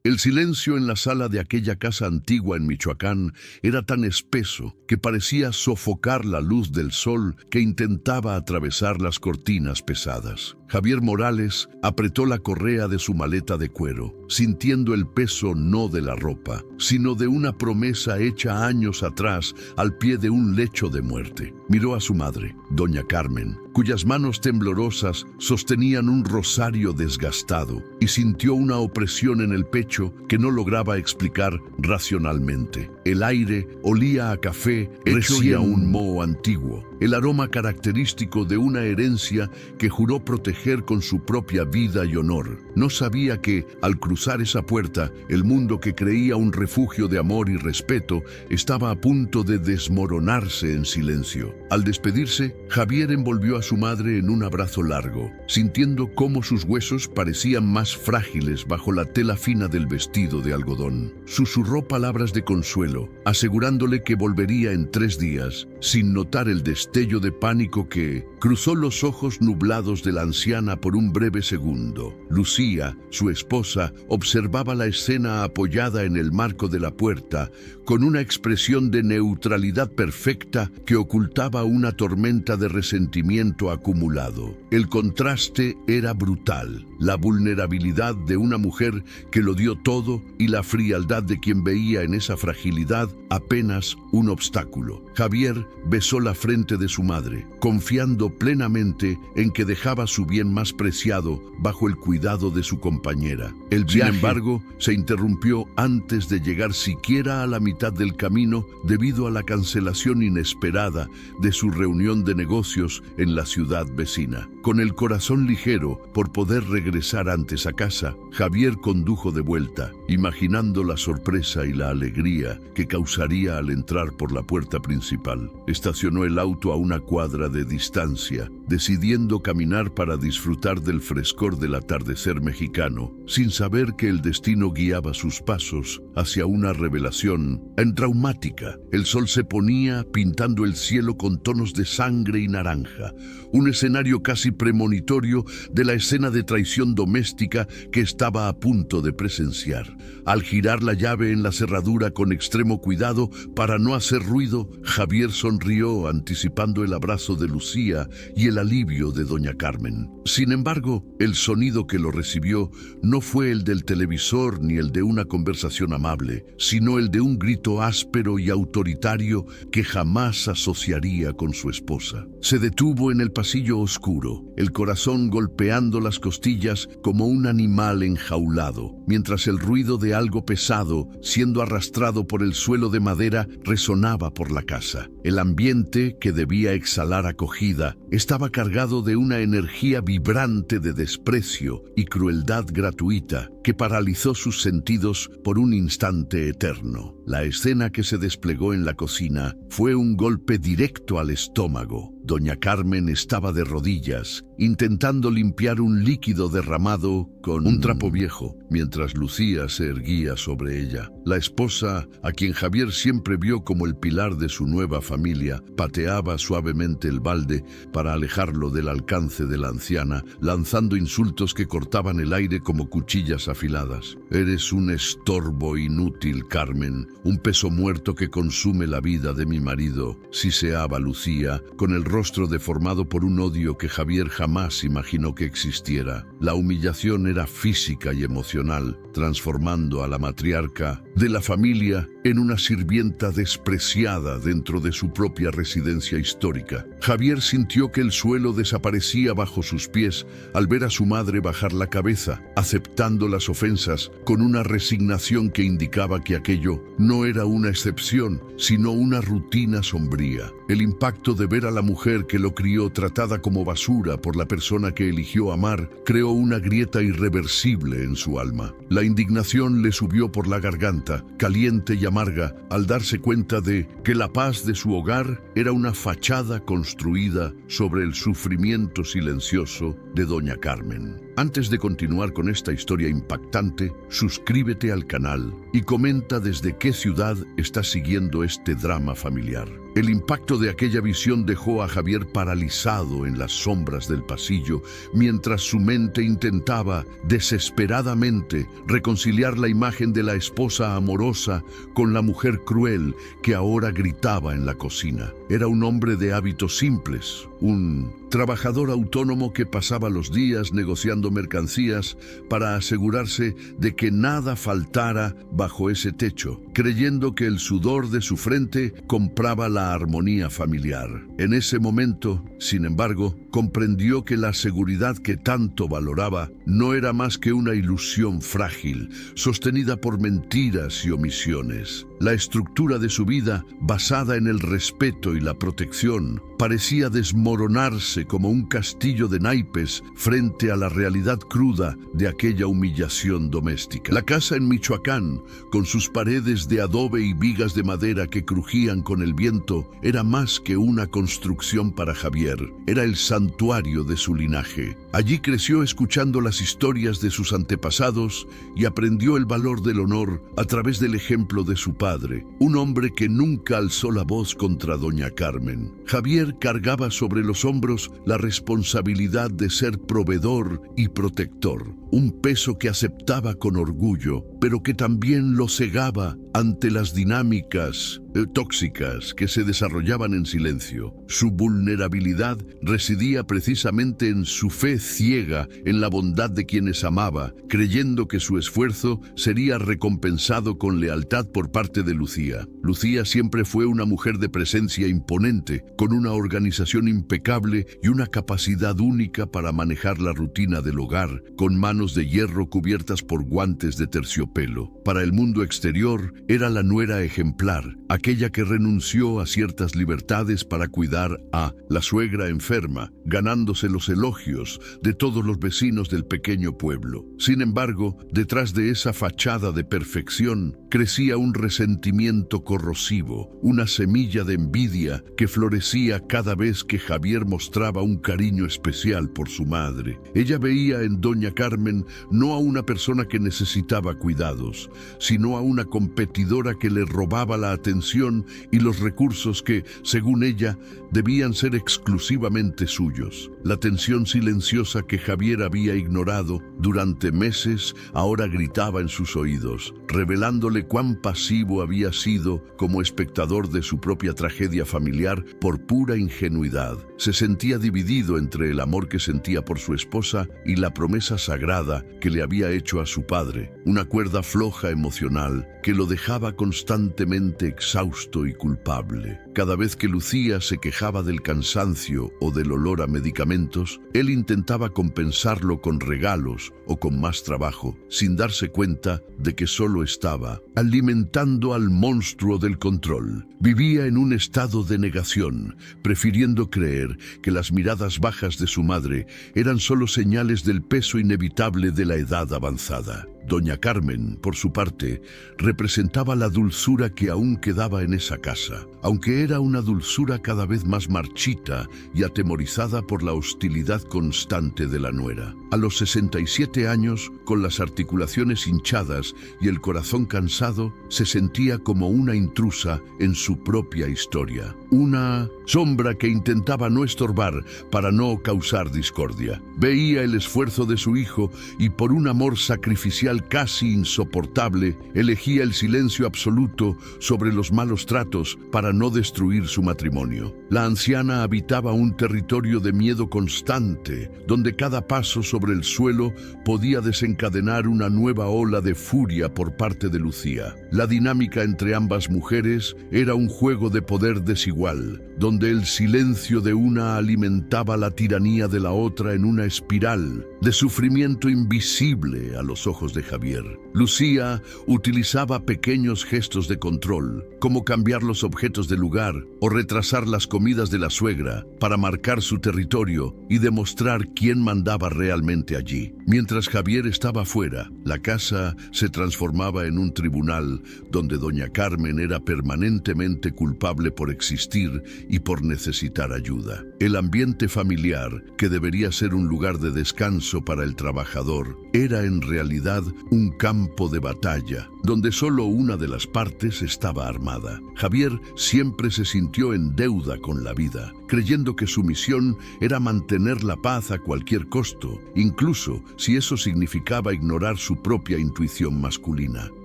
El silencio en la sala de aquella casa antigua en Michoacán era tan espeso que parecía sofocar la luz del sol que intentaba atravesar las cortinas pesadas. Javier Morales apretó la correa de su maleta de cuero, sintiendo el peso no de la ropa, sino de una promesa hecha años atrás al pie de un lecho de muerte. Miró a su madre, doña Carmen, cuyas manos temblorosas sostenían un rosario desgastado, y sintió una opresión en el pecho que no lograba explicar racionalmente. El aire olía a café hecho y a un moho antiguo, el aroma característico de una herencia que juró proteger con su propia vida y honor. No sabía que, al cruzar esa puerta, el mundo que creía un refugio de amor y respeto estaba a punto de desmoronarse en silencio. Al despedirse, Javier envolvió a su madre en un abrazo largo, sintiendo cómo sus huesos parecían más frágiles bajo la tela fina del vestido de algodón. Susurró palabras de consuelo, asegurándole que volvería en 3 días, sin notar el destello de pánico que cruzó los ojos nublados de la anciana por un breve segundo. Lucía, su esposa, observaba la escena apoyada en el marco de la puerta, con una expresión de neutralidad perfecta que ocultaba una tormenta de resentimiento acumulado. El contraste era brutal, la vulnerabilidad de una mujer que lo dio todo y la frialdad de quien veía en esa fragilidad apenas un obstáculo. Javier besó la frente de su madre, confiando plenamente en que dejaba su bien más preciado bajo el cuidado de su compañera. El viaje, sin embargo, se interrumpió antes de llegar siquiera a la mitad del camino debido a la cancelación inesperada de su reunión de negocios en la ciudad vecina. Con el corazón ligero por poder regresar antes a casa, Javier condujo de vuelta, imaginando la sorpresa y la alegría que causaría al entrar por la puerta principal. Estacionó el auto a una cuadra de distancia, decidiendo caminar para disfrutar del frescor del atardecer mexicano, sin saber que el destino guiaba sus pasos hacia una revelación traumática. El sol se ponía pintando el cielo con tonos de sangre y naranja, un escenario casi premonitorio de la escena de traición doméstica que estaba a punto de presenciar. Al girar la llave en la cerradura con extremo cuidado para no hacer ruido, Javier sonrió anticipando el abrazo de Lucía y el alivio de doña Carmen. Sin embargo, el sonido que lo recibió no fue el del televisor ni el de una conversación amable, sino el de un grito áspero y autoritario que jamás asociaría con su esposa. Se detuvo en el pasillo oscuro, el corazón golpeando las costillas como un animal enjaulado, mientras el ruido de algo pesado, siendo arrastrado por el suelo de madera, resonaba por la casa. El ambiente, que debía exhalar acogida, estaba cargado de una energía vibrante de desprecio y crueldad gratuita que paralizó sus sentidos por un instante eterno. La escena que se desplegó en la cocina fue un golpe directo al estómago. Doña Carmen estaba de rodillas, intentando limpiar un líquido derramado con un trapo viejo, mientras Lucía se erguía sobre ella. La esposa, a quien Javier siempre vio como el pilar de su nueva familia, pateaba suavemente el balde para alejarlo del alcance de la anciana, lanzando insultos que cortaban el aire como cuchillas afiladas. «Eres un estorbo inútil, Carmen, un peso muerto que consume la vida de mi marido», siseaba Lucía, con el rostro deformado por un odio que Javier jamás imaginó que existiera. La humillación era física y emocional, transformando a la matriarca de la familia en una sirvienta despreciada dentro de su propia residencia histórica. Javier sintió que el suelo desaparecía bajo sus pies al ver a su madre bajar la cabeza, aceptando las ofensas con una resignación que indicaba que aquello no era una excepción, sino una rutina sombría. El impacto de ver a la mujer que lo crió tratada como basura por la persona que eligió amar creó una grieta irreversible en su alma. La indignación le subió por la garganta, caliente y amarga, al darse cuenta de que la paz de su hogar era una fachada construida sobre el sufrimiento silencioso de doña Carmen. Antes de continuar con esta historia impactante, suscríbete al canal y comenta desde qué ciudad estás siguiendo este drama familiar. El impacto impacto de aquella visión dejó a Javier paralizado en las sombras del pasillo, mientras su mente intentaba desesperadamente reconciliar la imagen de la esposa amorosa con la mujer cruel que ahora gritaba en la cocina. Era un hombre de hábitos simples, un trabajador autónomo que pasaba los días negociando mercancías para asegurarse de que nada faltara bajo ese techo, creyendo que el sudor de su frente compraba la armonía familiar. En ese momento, sin embargo, comprendió que la seguridad que tanto valoraba no era más que una ilusión frágil, sostenida por mentiras y omisiones. La estructura de su vida, basada en el respeto y la protección, parecía desmoronarse como un castillo de naipes frente a la realidad cruda de aquella humillación doméstica. La casa en Michoacán, con sus paredes de adobe y vigas de madera que crujían con el viento, era más que una construcción para Javier. Era el santuario de su linaje. Allí creció escuchando las historias de sus antepasados y aprendió el valor del honor a través del ejemplo de su padre, un hombre que nunca alzó la voz contra doña Carmen. Javier cargaba sobre los hombros la responsabilidad de ser proveedor y protector, un peso que aceptaba con orgullo, pero que también lo cegaba ante las dinámicas tóxicas que se desarrollaban en silencio. Su vulnerabilidad residía precisamente en su fe ciega en la bondad de quienes amaba, creyendo que su esfuerzo sería recompensado con lealtad por parte de Lucía. Lucía siempre fue una mujer de presencia imponente, con una organización impecable y una capacidad única para manejar la rutina del hogar, con manos de hierro cubiertas por guantes de terciopelo. Para el mundo exterior, era la nuera ejemplar, aquella que renunció a ciertas libertades para cuidar a la suegra enferma, ganándose los elogios de todos los vecinos del pequeño pueblo. Sin embargo, detrás de esa fachada de perfección, crecía un resentimiento corrosivo, una semilla de envidia que florecía cada vez que Javier mostraba un cariño especial por su madre. Ella veía en doña Carmen no a una persona que necesitaba cuidados, sino a una competidora que le robaba la atención y los recursos que, según ella, debían ser exclusivamente suyos. La tensión silenciosa que Javier había ignorado durante meses ahora gritaba en sus oídos, revelándole cuán pasivo había sido como espectador de su propia tragedia familiar por pura ingenuidad. Se sentía dividido entre el amor que sentía por su esposa y la promesa sagrada que le había hecho a su padre, una cuerda floja emocional que lo dejaba constantemente exhausto y culpable. Cada vez que Lucía se quejaba del cansancio o del olor a medicamentos, él intentaba compensarlo con regalos o con más trabajo, sin darse cuenta de que solo estaba alimentando al monstruo del control. Vivía en un estado de negación, prefiriendo creer que las miradas bajas de su madre eran solo señales del peso inevitable de la edad avanzada. Doña Carmen, por su parte, representaba la dulzura que aún quedaba en esa casa, aunque era una dulzura cada vez más marchita y atemorizada por la hostilidad constante de la nuera. A los 67 años, con las articulaciones hinchadas y el corazón cansado, se sentía como una intrusa en su propia historia, una sombra que intentaba no estorbar para no causar discordia. Veía el esfuerzo de su hijo y por un amor sacrificial casi insoportable, elegía el silencio absoluto sobre los malos tratos para no destruir su matrimonio. La anciana habitaba un territorio de miedo constante, donde cada paso sobre el suelo podía desencadenar una nueva ola de furia por parte de Lucía. La dinámica entre ambas mujeres era un juego de poder desigual, donde el silencio de una alimentaba la tiranía de la otra en una espiral de sufrimiento invisible a los ojos de Javier. Lucía utilizaba pequeños gestos de control, como cambiar los objetos de lugar o retrasar las comidas de la suegra para marcar su territorio y demostrar quién mandaba realmente allí. Mientras Javier estaba fuera, la casa se transformaba en un tribunal donde doña Carmen era permanentemente culpable por existir y por necesitar ayuda. El ambiente familiar, que debería ser un lugar de descanso para el trabajador, era en realidad un campo de batalla, donde solo una de las partes estaba armada. Javier siempre se sintió en deuda con la vida, creyendo que su misión era mantener la paz a cualquier costo, incluso si eso significaba ignorar su propia intuición masculina.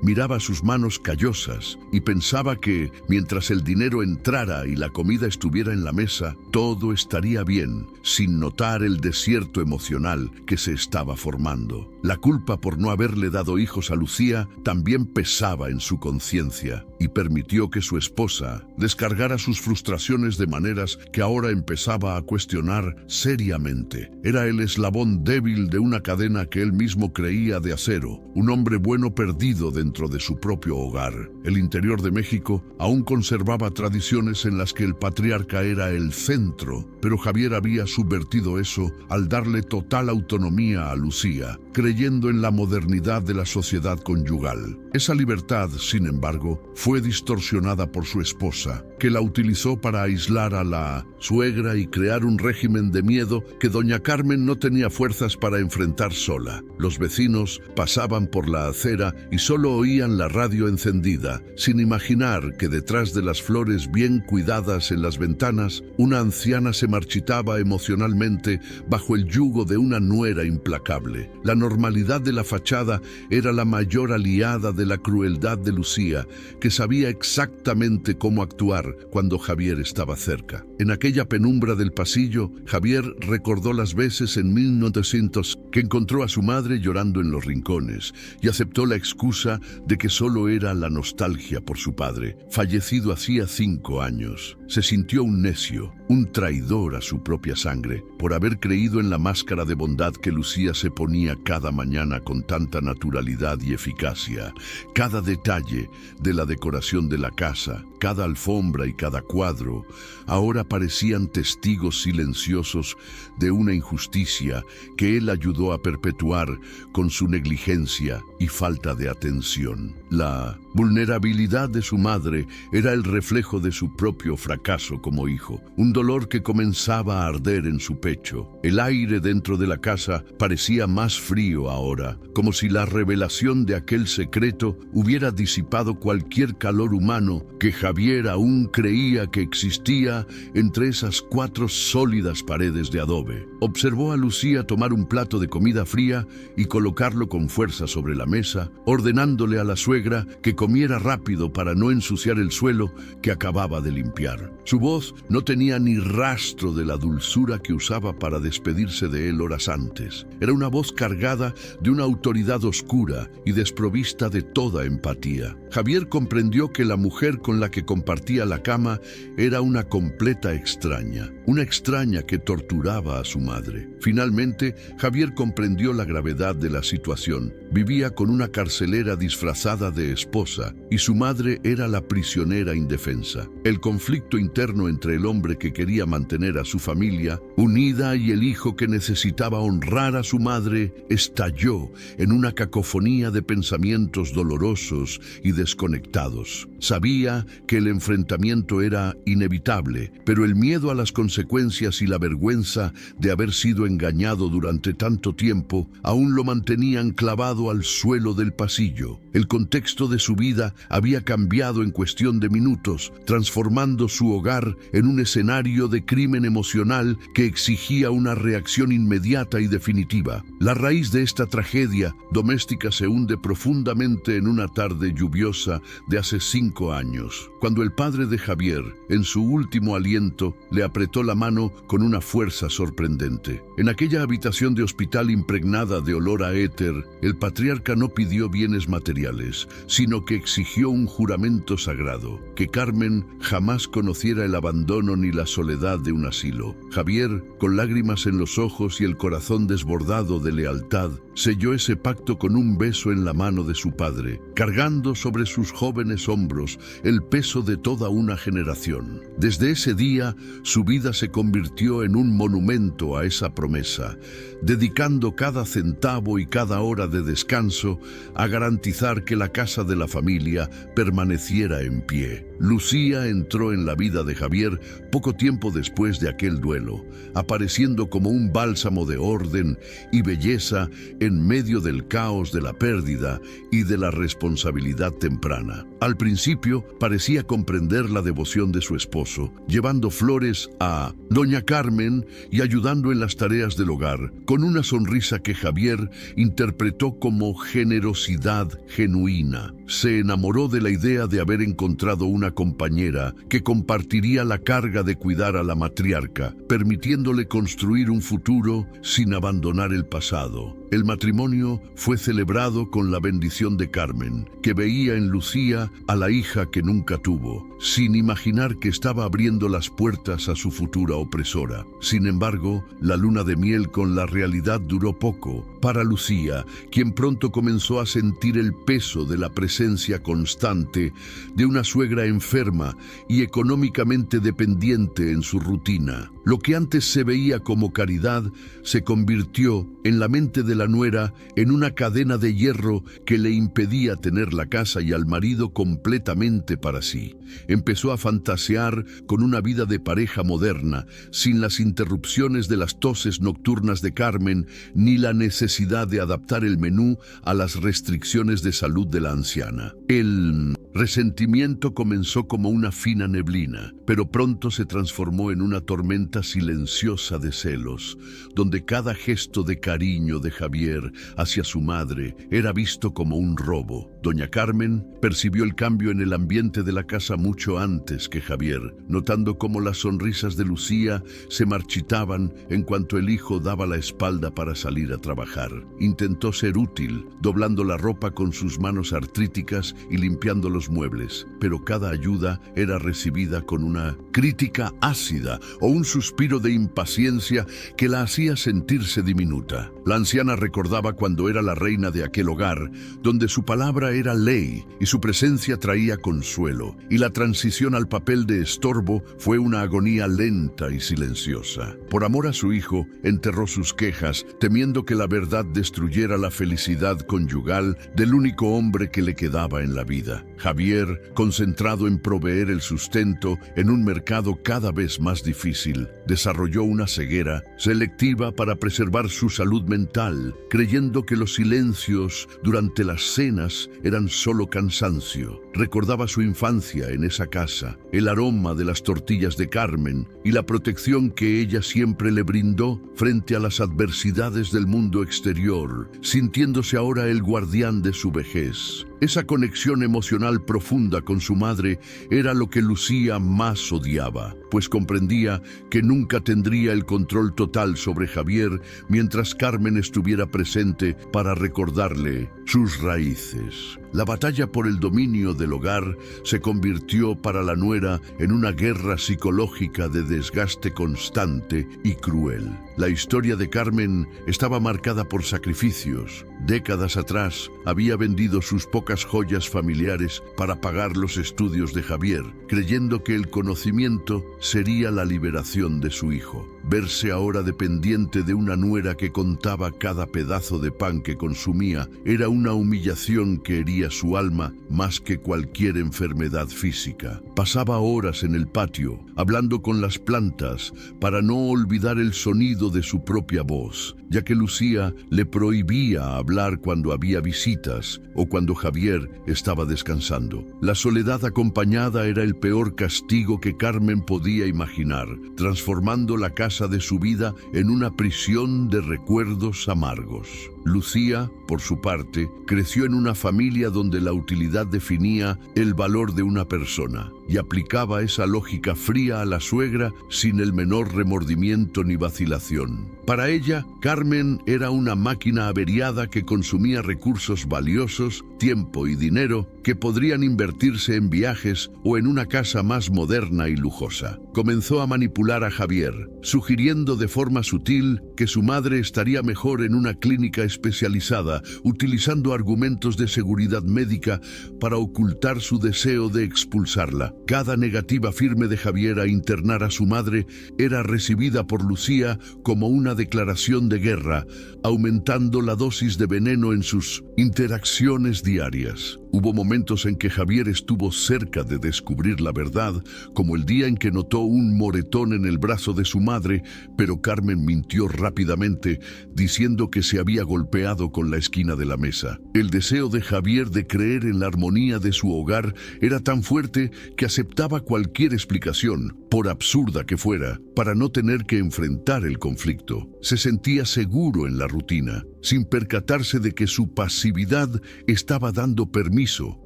Miraba sus manos callosas y pensaba que, mientras el dinero entrara y la comida estuviera en la mesa, todo estaría bien, sin notar el desierto emocional que se estaba formando. La culpa por no haberle dado hijos a Lucía también pesaba en su conciencia y permitió que su esposa descargara sus frustraciones de maneras que ahora empezaba a cuestionar seriamente. Era el eslabón débil de una cadena que él mismo creía de acero, un hombre bueno perdido dentro de su propio hogar. El interior de México aún conservaba tradiciones en las que el patriarca era el centro, pero Javier había subvertido eso al darle total autonomía a Lucía, creyendo en la modernidad de la sociedad conyugal. Esa libertad, sin embargo, fue distorsionada por su esposa, que la utilizó para aislar a la suegra y crear un régimen de miedo que doña Carmen no tenía fuerzas para enfrentar sola. Los vecinos pasaban por la acera y solo oían la radio encendida, sin imaginar que detrás de las flores bien cuidadas en las ventanas, una anciana se marchitaba emocionalmente bajo el yugo de una nuera implacable. La normalidad de la fachada era la mayor aliada de la crueldad de Lucía, que sabía exactamente cómo actuar cuando Javier estaba cerca. En aquella penumbra del pasillo, Javier recordó las veces en 1900 que encontró a su madre llorando en los rincones y aceptó la excusa de que solo era la nostalgia por su padre, fallecido hacía 5 años. Se sintió un necio, un traidor a su propia sangre, por haber creído en la máscara de bondad que Lucía se ponía cada mañana con tanta naturalidad y eficacia. Cada detalle de la decoración de la casa, cada alfombra y cada cuadro, ahora parecían testigos silenciosos de una injusticia que él ayudó a perpetuar con su negligencia y falta de atención. La vulnerabilidad de su madre era el reflejo de su propio fracaso como hijo, un dolor que comenzaba a arder en su pecho. El aire dentro de la casa parecía más frío ahora, como si la revelación de aquel secreto hubiera disipado cualquier calor humano que Javier aún creía que existía entre esas 4 sólidas paredes de adobe. Observó a Lucía tomar un plato de comida fría y colocarlo con fuerza sobre la mesa, ordenándole a la suegra que comiera rápido para no ensuciar el suelo que acababa de limpiar. Su voz no tenía ni rastro de la dulzura que usaba para despedirse de él horas antes. Era una voz cargada de una autoridad oscura y desprovista de toda empatía. Javier comprendió que la mujer con la que compartía la cama era una completa extraña, una extraña que torturaba a su madre. Finalmente, Javier comprendió la gravedad de la situación. Vivía con una carcelera disfrazada de esposa y su madre era la prisionera indefensa. El conflicto interno entre el hombre que quería mantener a su familia unida y el hijo que necesitaba honrar a su madre estalló en una cacofonía de pensamientos dolorosos y desconectados. Sabía que el enfrentamiento era inevitable, pero el miedo a las consecuencias y la vergüenza de haber sido engañado durante tanto tiempo aún lo mantenían clavado al suelo del pasillo. El contexto de su vida había cambiado en cuestión de minutos, transformando su hogar en un escenario de crimen emocional que exigía una reacción inmediata y definitiva. La raíz de esta tragedia doméstica se hunde profundamente en una tarde lluviosa de hace 5 años, cuando el padre de Javier, en su último aliento, le apretó la mano con una fuerza sorprendente. En aquella habitación de hospital impregnada de olor a éter, el patriarca no pidió bienes materiales, sino que exigió un juramento sagrado, que Carmen jamás conociera el abandono ni la soledad de un asilo. Javier, con lágrimas en los ojos y el corazón desbordado de lealtad, selló ese pacto con un beso en la mano de su padre, cargando sobre sus jóvenes hombros el peso de toda una generación. Desde ese día, su vida se convirtió en un monumento a esa promesa, dedicando cada centavo y cada hora de descanso a garantizar que la casa de la familia permaneciera en pie. Lucía entró en la vida de Javier poco tiempo después de aquel duelo, apareciendo como un bálsamo de orden y belleza en en medio del caos de la pérdida y de la responsabilidad temprana. Al principio parecía comprender la devoción de su esposo, llevando flores a doña Carmen y ayudando en las tareas del hogar, con una sonrisa que Javier interpretó como generosidad genuina. Se enamoró de la idea de haber encontrado una compañera que compartiría la carga de cuidar a la matriarca, permitiéndole construir un futuro sin abandonar el pasado. El matrimonio fue celebrado con la bendición de Carmen, que veía en Lucía a la hija que nunca tuvo, sin imaginar que estaba abriendo las puertas a su futura opresora. Sin embargo, la luna de miel con la realidad duró poco. Para Lucía, quien pronto comenzó a sentir el peso de la presencia constante de una suegra enferma y económicamente dependiente en su rutina. Lo que antes se veía como caridad se convirtió, en la mente de la nuera, en una cadena de hierro que le impedía tener la casa y al marido completamente para sí. Empezó a fantasear con una vida de pareja moderna, sin las interrupciones de las toses nocturnas de Carmen, ni la necesidad de adaptar el menú a las restricciones de salud de la anciana. El resentimiento comenzó como una fina neblina, pero pronto se transformó en una tormenta silenciosa de celos, donde cada gesto de cariño de Javier hacia su madre era visto como un robo. Doña Carmen percibió el cambio en el ambiente de la casa mucho antes que Javier, notando cómo las sonrisas de Lucía se marchitaban en cuanto el hijo daba la espalda para salir a trabajar. Intentó ser útil, doblando la ropa con sus manos artríticas y limpiando los muebles, pero cada ayuda era recibida con una crítica ácida o un suspiro de impaciencia que la hacía sentirse diminuta. La anciana recordaba cuando era la reina de aquel hogar, donde su palabra era ley y su presencia traía consuelo, y la transición al papel de estorbo fue una agonía lenta y silenciosa. Por amor a su hijo, enterró sus quejas, temiendo que la verdad destruyera la felicidad conyugal del único hombre que le quedaba en la vida. Javier, concentrado en proveer el sustento en un mercado cada vez más difícil, desarrolló una ceguera selectiva para preservar su salud mental, creyendo que los silencios durante las cenas eran solo cansancio. Recordaba su infancia en esa casa, el aroma de las tortillas de Carmen y la protección que ella siempre le brindó frente a las adversidades del mundo exterior, sintiéndose ahora el guardián de su vejez. Esa conexión emocional profunda con su madre era lo que Lucía más odiaba, pues comprendía que nunca tendría el control total sobre Javier mientras Carmen estuviera presente para recordarle sus raíces. La batalla por el dominio del hogar se convirtió para la nuera en una guerra psicológica de desgaste constante y cruel. La historia de Carmen estaba marcada por sacrificios. Décadas atrás había vendido sus pocas joyas familiares para pagar los estudios de Javier, creyendo que el conocimiento sería la liberación de su hijo. Verse ahora dependiente de una nuera que contaba cada pedazo de pan que consumía era una humillación que hería su alma más que cualquier enfermedad física. Pasaba horas en el patio, hablando con las plantas, para no olvidar el sonido de su propia voz, ya que Lucía le prohibía hablar cuando había visitas o cuando Javier estaba descansando. La soledad acompañada era el peor castigo que Carmen podía imaginar, transformando la casa de su vida en una prisión de recuerdos amargos. Lucía, por su parte, creció en una familia donde la utilidad definía el valor de una persona y aplicaba esa lógica fría a la suegra sin el menor remordimiento ni vacilación. Para ella, Carmen era una máquina averiada que consumía recursos valiosos, tiempo y dinero que podrían invertirse en viajes o en una casa más moderna y lujosa. Comenzó a manipular a Javier, sugiriendo de forma sutil que su madre estaría mejor en una clínica especializada, utilizando argumentos de seguridad médica para ocultar su deseo de expulsarla. Cada negativa firme de Javier a internar a su madre era recibida por Lucía como una declaración de guerra, aumentando la dosis de veneno en sus interacciones diarias. Hubo momentos en que Javier estuvo cerca de descubrir la verdad, como el día en que notó un moretón en el brazo de su madre, pero Carmen mintió rápidamente, diciendo que se había golpeado con la esquina de la mesa. El deseo de Javier de creer en la armonía de su hogar era tan fuerte que aceptaba cualquier explicación, por absurda que fuera, para no tener que enfrentar el conflicto. Se sentía seguro en la rutina, sin percatarse de que su pasividad estaba dando permiso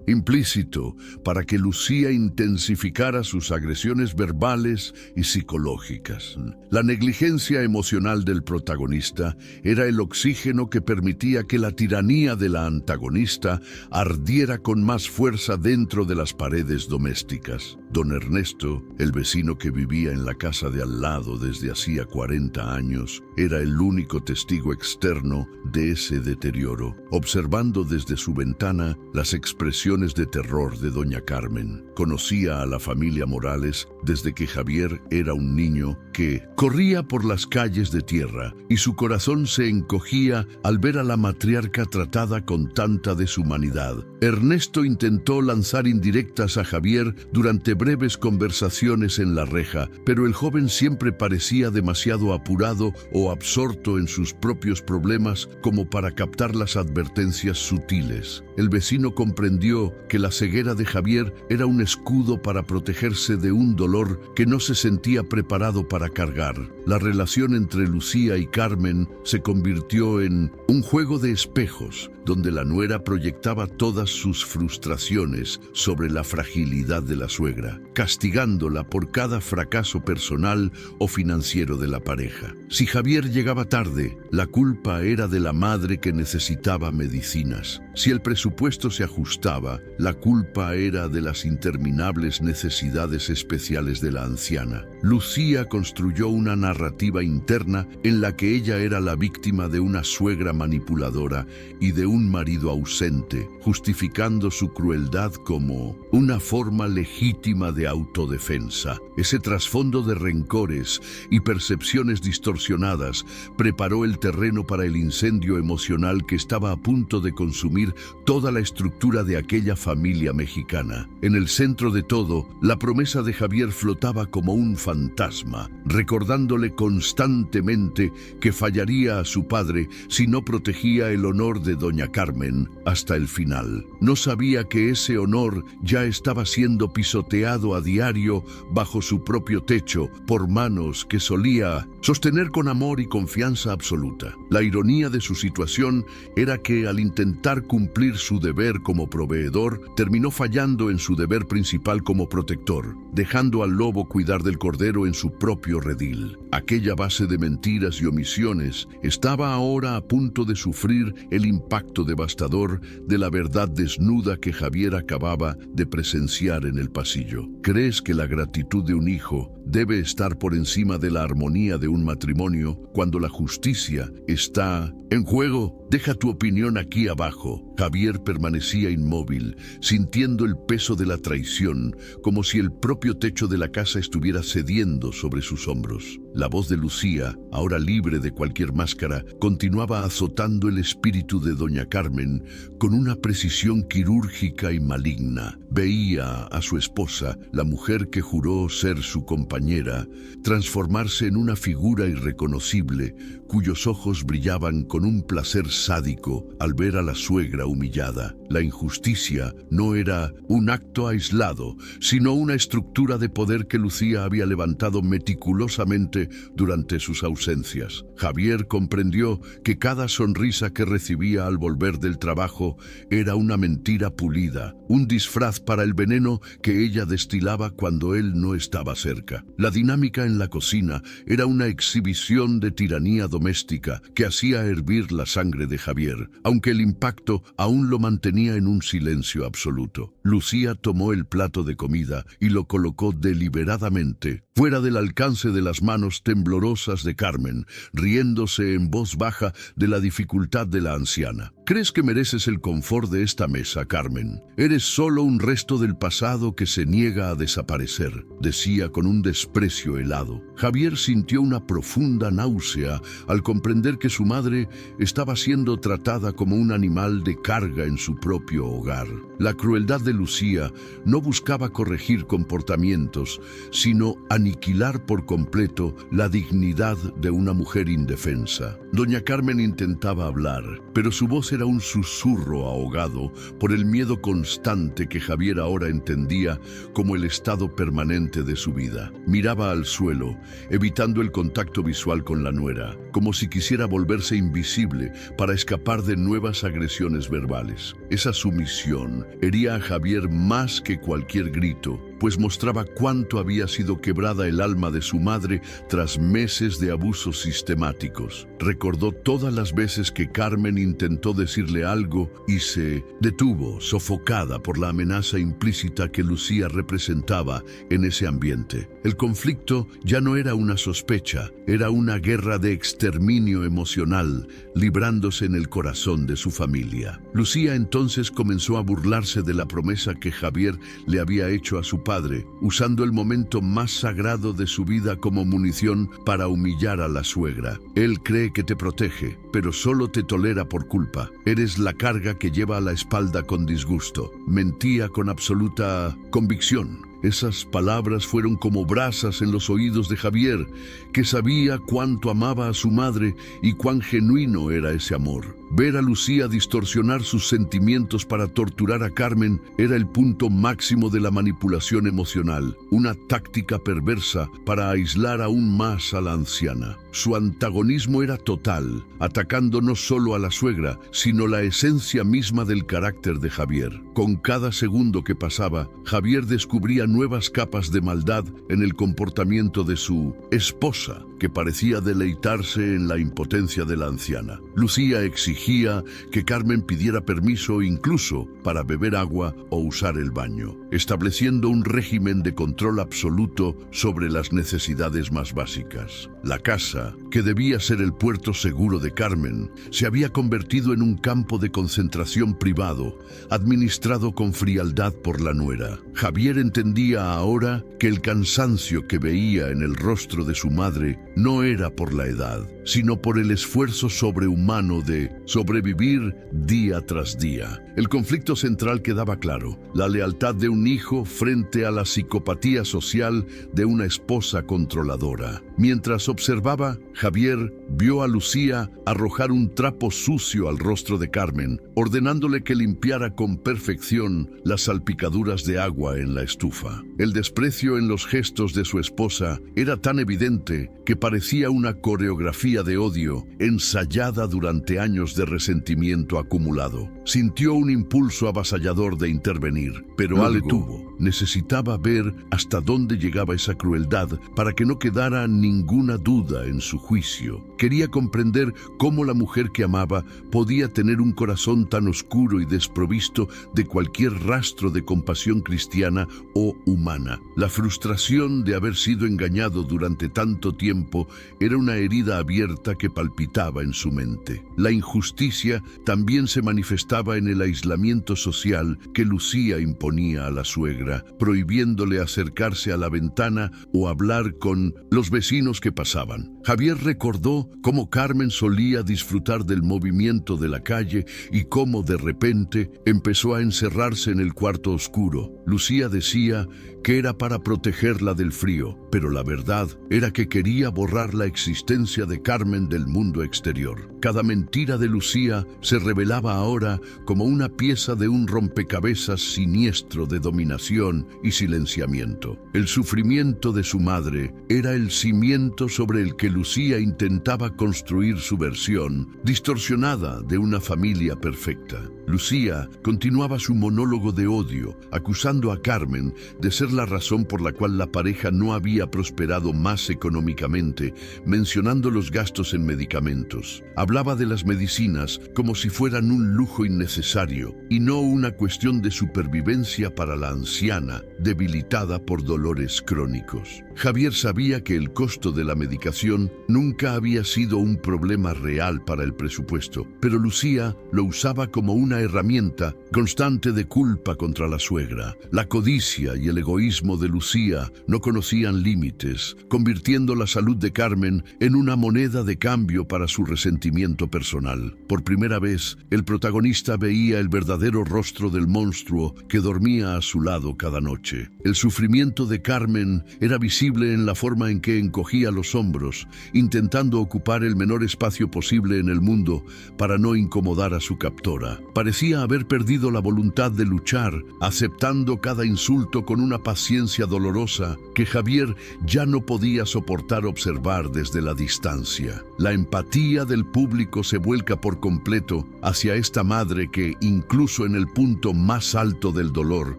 implícito para que Lucía intensificara sus agresiones verbales y psicológicas. La negligencia emocional del protagonista era el oxígeno que permitía que la tiranía de la antagonista ardiera con más fuerza dentro de las paredes domésticas. Don Ernesto, el vecino que vivía en la casa de al lado desde hacía 40 años, era el único testigo externo de ese deterioro, observando desde su ventana las expresiones de terror de doña Carmen. Conocía a la familia Morales desde que Javier era un niño que corría por las calles de tierra y su corazón se encogía al ver a la matriarca tratada con tanta deshumanidad. Ernesto intentó lanzar indirectas a Javier durante breves conversaciones en la reja, pero el joven siempre parecía demasiado apurado o absorto en sus propios problemas como para captar las advertencias sutiles. El vecino comprendió que la ceguera de Javier era un escudo para protegerse de un dolor que no se sentía preparado para cargar. La relación entre Lucía y Carmen se convirtió en un juego de espejos, donde la nuera proyectaba todas sus frustraciones sobre la fragilidad de la suegra, castigándola por cada fracaso personal o financiero de la pareja. Si Javier llegaba tarde, la culpa era de la madre que necesitaba medicinas. Si el presupuesto se ajustaba, la culpa era de las interminables necesidades especiales de la anciana. Lucía construyó una narrativa interna en la que ella era la víctima de una suegra manipuladora y de un marido ausente, justificando su crueldad como una forma legítima de autodefensa. Ese trasfondo de rencores y percepciones distorsionadas preparó el terreno para el incendio emocional que estaba a punto de consumir toda la estructura de aquella familia mexicana. En el centro de todo, la promesa de Javier flotaba como un fantasma, recordándole constantemente que fallaría a su padre si no protegía el honor de doña Carmen hasta el final. No sabía que ese honor ya estaba siendo pisoteado a diario bajo su propio techo por manos que solía sostener con amor y confianza absoluta. La ironía de su situación era que al intentar cumplir su deber como proveedor, terminó fallando en su deber principal como protector, dejando al lobo cuidar del cordero en su propio redil. Aquella base de mentiras y omisiones estaba ahora a punto de sufrir el impacto devastador de la verdad desnuda que Javier acababa de presenciar en el pasillo. ¿Crees que la gratitud de un hijo debe estar por encima de la armonía de un matrimonio cuando la justicia está en juego? Deja tu opinión aquí abajo. Javier permanecía inmóvil, sintiendo el peso de la traición, como si el propio techo de la casa estuviera cediendo sobre sus hombros. La voz de Lucía, ahora libre de cualquier máscara, continuaba azotando el espíritu de doña Carmen con una precisión quirúrgica y maligna. Veía a su esposa, la mujer que juró ser su compañera, transformarse en una figura irreconocible, cuyos ojos brillaban con un placer sádico al ver a la suegra humillada. La injusticia no era un acto aislado, sino una estructura de poder que Lucía había levantado meticulosamente durante sus ausencias. Javier comprendió que cada sonrisa que recibía al volver del trabajo era una mentira pulida, un disfraz para el veneno que ella destilaba cuando él no estaba cerca. La dinámica en la cocina era una exhibición de tiranía doméstica que hacía hervir la sangre de Javier, aunque el impacto aún lo mantenía en un silencio absoluto. Lucía tomó el plato de comida y lo colocó deliberadamente fuera del alcance de las manos temblorosas de Carmen, riéndose en voz baja de la dificultad de la anciana. «Crees que mereces el confort de esta mesa, Carmen. Eres solo un resto del pasado que se niega a desaparecer», decía con un desprecio helado. Javier sintió una profunda náusea al comprender que su madre estaba siendo tratada como un animal de carga en su propio hogar. La crueldad de Lucía no buscaba corregir comportamientos, sino aniquilar por completo la dignidad de una mujer indefensa. Doña Carmen intentaba hablar, pero su voz era un susurro ahogado por el miedo constante que Javier ahora entendía como el estado permanente de su vida. Miraba al suelo, evitando el contacto visual con la nuera, como si quisiera volverse invisible para escapar de nuevas agresiones verbales. Esa sumisión hería a Javier más que cualquier grito, pues mostraba cuánto había sido quebrada el alma de su madre tras meses de abusos sistemáticos. Recordó todas las veces que Carmen intentó decirle algo y se detuvo, sofocada por la amenaza implícita que Lucía representaba en ese ambiente. El conflicto ya no era una sospecha, era una guerra de exterminio emocional, librándose en el corazón de su familia. Lucía entonces comenzó a burlarse de la promesa que Javier le había hecho a su padre, usando el momento más sagrado de su vida como munición para humillar a la suegra. Él cree que te protege, pero solo te tolera por culpa. Eres la carga que lleva a la espalda con disgusto. Mentía con absoluta convicción. Esas palabras fueron como brasas en los oídos de Javier, que sabía cuánto amaba a su madre y cuán genuino era ese amor. Ver a Lucía distorsionar sus sentimientos para torturar a Carmen era el punto máximo de la manipulación emocional, una táctica perversa para aislar aún más a la anciana. Su antagonismo era total, atacando no solo a la suegra, sino la esencia misma del carácter de Javier. Con cada segundo que pasaba, Javier descubría nuevas capas de maldad en el comportamiento de su esposa, que parecía deleitarse en la impotencia de la anciana. Lucía exigía que Carmen pidiera permiso incluso para beber agua o usar el baño, estableciendo un régimen de control absoluto sobre las necesidades más básicas. La casa, que debía ser el puerto seguro de Carmen, se había convertido en un campo de concentración privado, administrado con frialdad por la nuera. Javier entendía ahora que el cansancio que veía en el rostro de su madre no era por la edad, sino por el esfuerzo sobrehumano de sobrevivir día tras día. El conflicto central quedaba claro: la lealtad de un hijo frente a la psicopatía social de una esposa controladora. Mientras observaba, Javier vio a Lucía arrojar un trapo sucio al rostro de Carmen, ordenándole que limpiara con perfección las salpicaduras de agua en la estufa. El desprecio en los gestos de su esposa era tan evidente que parecía una coreografía de odio ensayada durante años de resentimiento acumulado. Sintió un impulso avasallador de intervenir, pero algo detuvo. Necesitaba ver hasta dónde llegaba esa crueldad para que no quedara ninguna duda en su juicio. Quería comprender cómo la mujer que amaba podía tener un corazón tan oscuro y desprovisto de cualquier rastro de compasión cristiana o humana. La frustración de haber sido engañado durante tanto tiempo era una herida abierta que palpitaba en su mente. La injusticia también se manifestaba en el aislamiento social que Lucía imponía a la suegra, prohibiéndole acercarse a la ventana o hablar con los vecinos que pasaban. Javier recordó cómo Carmen solía disfrutar del movimiento de la calle y cómo de repente empezó a encerrarse en el cuarto oscuro. Lucía decía que era para protegerla del frío, pero la verdad era que quería borrar la existencia de Carmen del mundo exterior. Cada mentira de Lucía se revelaba ahora como una pieza de un rompecabezas siniestro de dominación y silenciamiento. El sufrimiento de su madre era el cimiento sobre el que Lucía intentaba construir su versión distorsionada de una familia perfecta. Lucía continuaba su monólogo de odio, acusando a Carmen de ser la razón por la cual la pareja no había prosperado más económicamente, mencionando los gastos en medicamentos. Hablaba de las medicinas como si fueran un lujo innecesario y no una cuestión de supervivencia para la anciana. anciana, debilitada por dolores crónicos. Javier sabía que el costo de la medicación nunca había sido un problema real para el presupuesto, pero Lucía lo usaba como una herramienta constante de culpa contra la suegra. La codicia y el egoísmo de Lucía no conocían límites, convirtiendo la salud de Carmen en una moneda de cambio para su resentimiento personal. Por primera vez, el protagonista veía el verdadero rostro del monstruo que dormía a su lado cada noche. El sufrimiento de Carmen era visible en la forma en que encogía los hombros, intentando ocupar el menor espacio posible en el mundo para no incomodar a su captora. Parecía haber perdido la voluntad de luchar, aceptando cada insulto con una paciencia dolorosa que Javier ya no podía soportar observar desde la distancia. La empatía del público se vuelca por completo hacia esta madre que, incluso en el punto más alto del dolor,